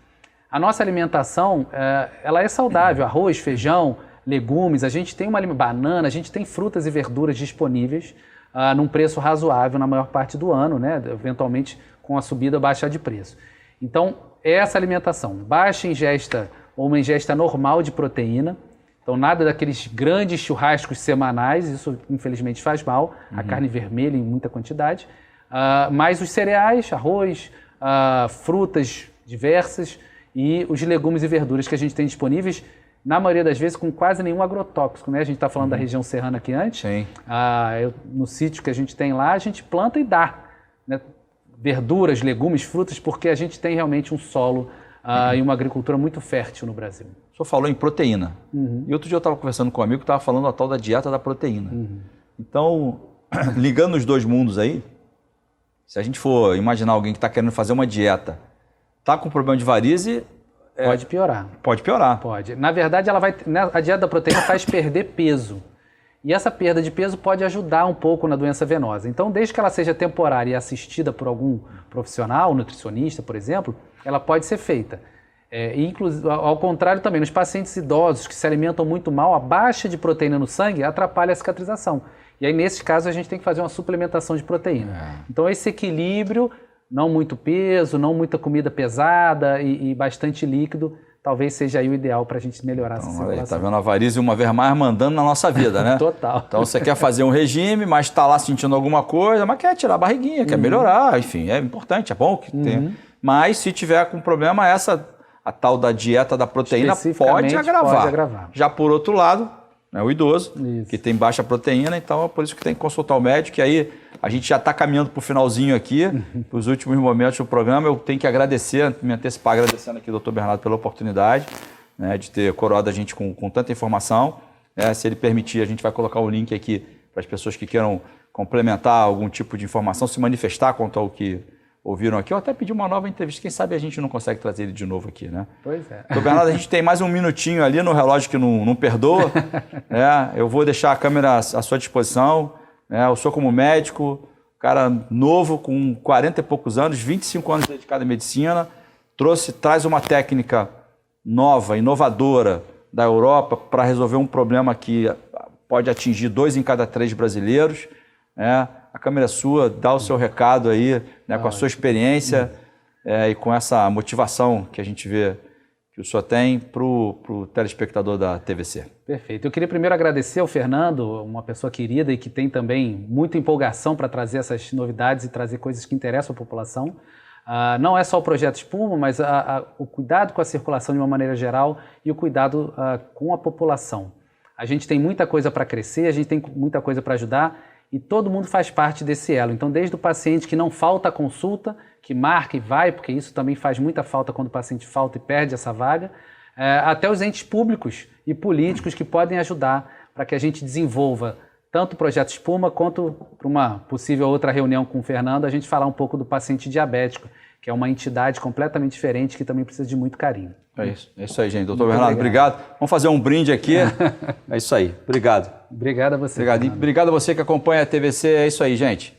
Speaker 2: A nossa alimentação, ela é saudável, arroz, feijão, legumes, a gente tem banana, a gente tem frutas e verduras disponíveis num preço razoável na maior parte do ano, né? Eventualmente com a subida baixar de preço. Então, essa alimentação, baixa ingesta ou uma ingesta normal de proteína, então nada daqueles grandes churrascos semanais, isso infelizmente faz mal, a carne vermelha em muita quantidade, mais os cereais, arroz, frutas diversas e os legumes e verduras que a gente tem disponíveis, na maioria das vezes com quase nenhum agrotóxico, né? A gente está falando da região serrana aqui antes.
Speaker 1: Sim.
Speaker 2: No sítio que a gente tem lá, a gente planta e dá, né? Verduras, legumes, frutas, porque a gente tem realmente um solo e uma agricultura muito fértil no Brasil.
Speaker 1: O senhor falou em proteína. E outro dia eu estava conversando com um amigo que estava falando a tal da dieta da proteína. Então, ligando os dois mundos aí, se a gente for imaginar alguém que está querendo fazer uma dieta, está com problema de varize...
Speaker 2: Pode piorar.
Speaker 1: Pode piorar.
Speaker 2: Pode. Na verdade, a dieta da proteína faz perder peso. E essa perda de peso pode ajudar um pouco na doença venosa. Então, desde que ela seja temporária e assistida por algum profissional, nutricionista, por exemplo, ela pode ser feita. Inclusive, ao contrário também, nos pacientes idosos que se alimentam muito mal, a baixa de proteína no sangue atrapalha a cicatrização. E aí, nesses casos, a gente tem que fazer uma suplementação de proteína. Então, esse equilíbrio, não muito peso, não muita comida pesada e bastante líquido, talvez seja aí o ideal para a gente melhorar essa circulação.
Speaker 1: Está vendo a varize uma vez mais mandando na nossa vida, né?
Speaker 2: Total.
Speaker 1: Então você quer fazer um regime, mas está lá sentindo alguma coisa, mas quer tirar a barriguinha, quer melhorar, enfim, é importante, é bom que tenha. Mas se tiver com problema, a tal da dieta da proteína pode agravar. Já por outro lado, né, o idoso, que tem baixa proteína, então é por isso que tem que consultar o médico, e aí a gente já está caminhando para o finalzinho aqui, para os últimos momentos do programa. Eu tenho que agradecer, me antecipar agradecendo aqui o Dr. Bernardo pela oportunidade, né, de ter coroado a gente com tanta informação. Se ele permitir, a gente vai colocar o link aqui para as pessoas que queiram complementar algum tipo de informação, se manifestar quanto ao que ouviram aqui. Eu até pedi uma nova entrevista, quem sabe a gente não consegue trazer ele de novo aqui, né?
Speaker 2: Pois é.
Speaker 1: Doutor Bernardo, a gente tem mais um minutinho ali no relógio que não perdoa. Né? Eu vou deixar a câmera à sua disposição. Né? Eu sou como médico, cara novo, com 40 e poucos anos, 25 anos dedicado à medicina, traz uma técnica nova, inovadora da Europa para resolver um problema que pode atingir 2 em cada 3 brasileiros. Né? A câmera é sua, dá o seu recado aí, né, com a sua experiência e com essa motivação que a gente vê que o senhor tem para o telespectador da TVC.
Speaker 2: Perfeito. Eu queria primeiro agradecer ao Fernando, uma pessoa querida e que tem também muita empolgação para trazer essas novidades e trazer coisas que interessam a população. Não é só o projeto Espuma, mas o cuidado com a circulação de uma maneira geral e o cuidado com a população. A gente tem muita coisa para crescer, a gente tem muita coisa para ajudar e todo mundo faz parte desse elo. Então, desde o paciente que não falta a consulta, que marca e vai, porque isso também faz muita falta quando o paciente falta e perde essa vaga, até os entes públicos e políticos que podem ajudar para que a gente desenvolva tanto o projeto Espuma quanto para uma possível outra reunião com o Fernando, a gente falar um pouco do paciente diabético, que é uma entidade completamente diferente que também precisa de muito carinho.
Speaker 1: É isso aí, gente. Doutor Bernardo, obrigado. Vamos fazer um brinde aqui. É isso aí. Obrigado.
Speaker 2: Obrigado a você.
Speaker 1: Obrigado. E obrigado a você que acompanha a TVC. É isso aí, gente.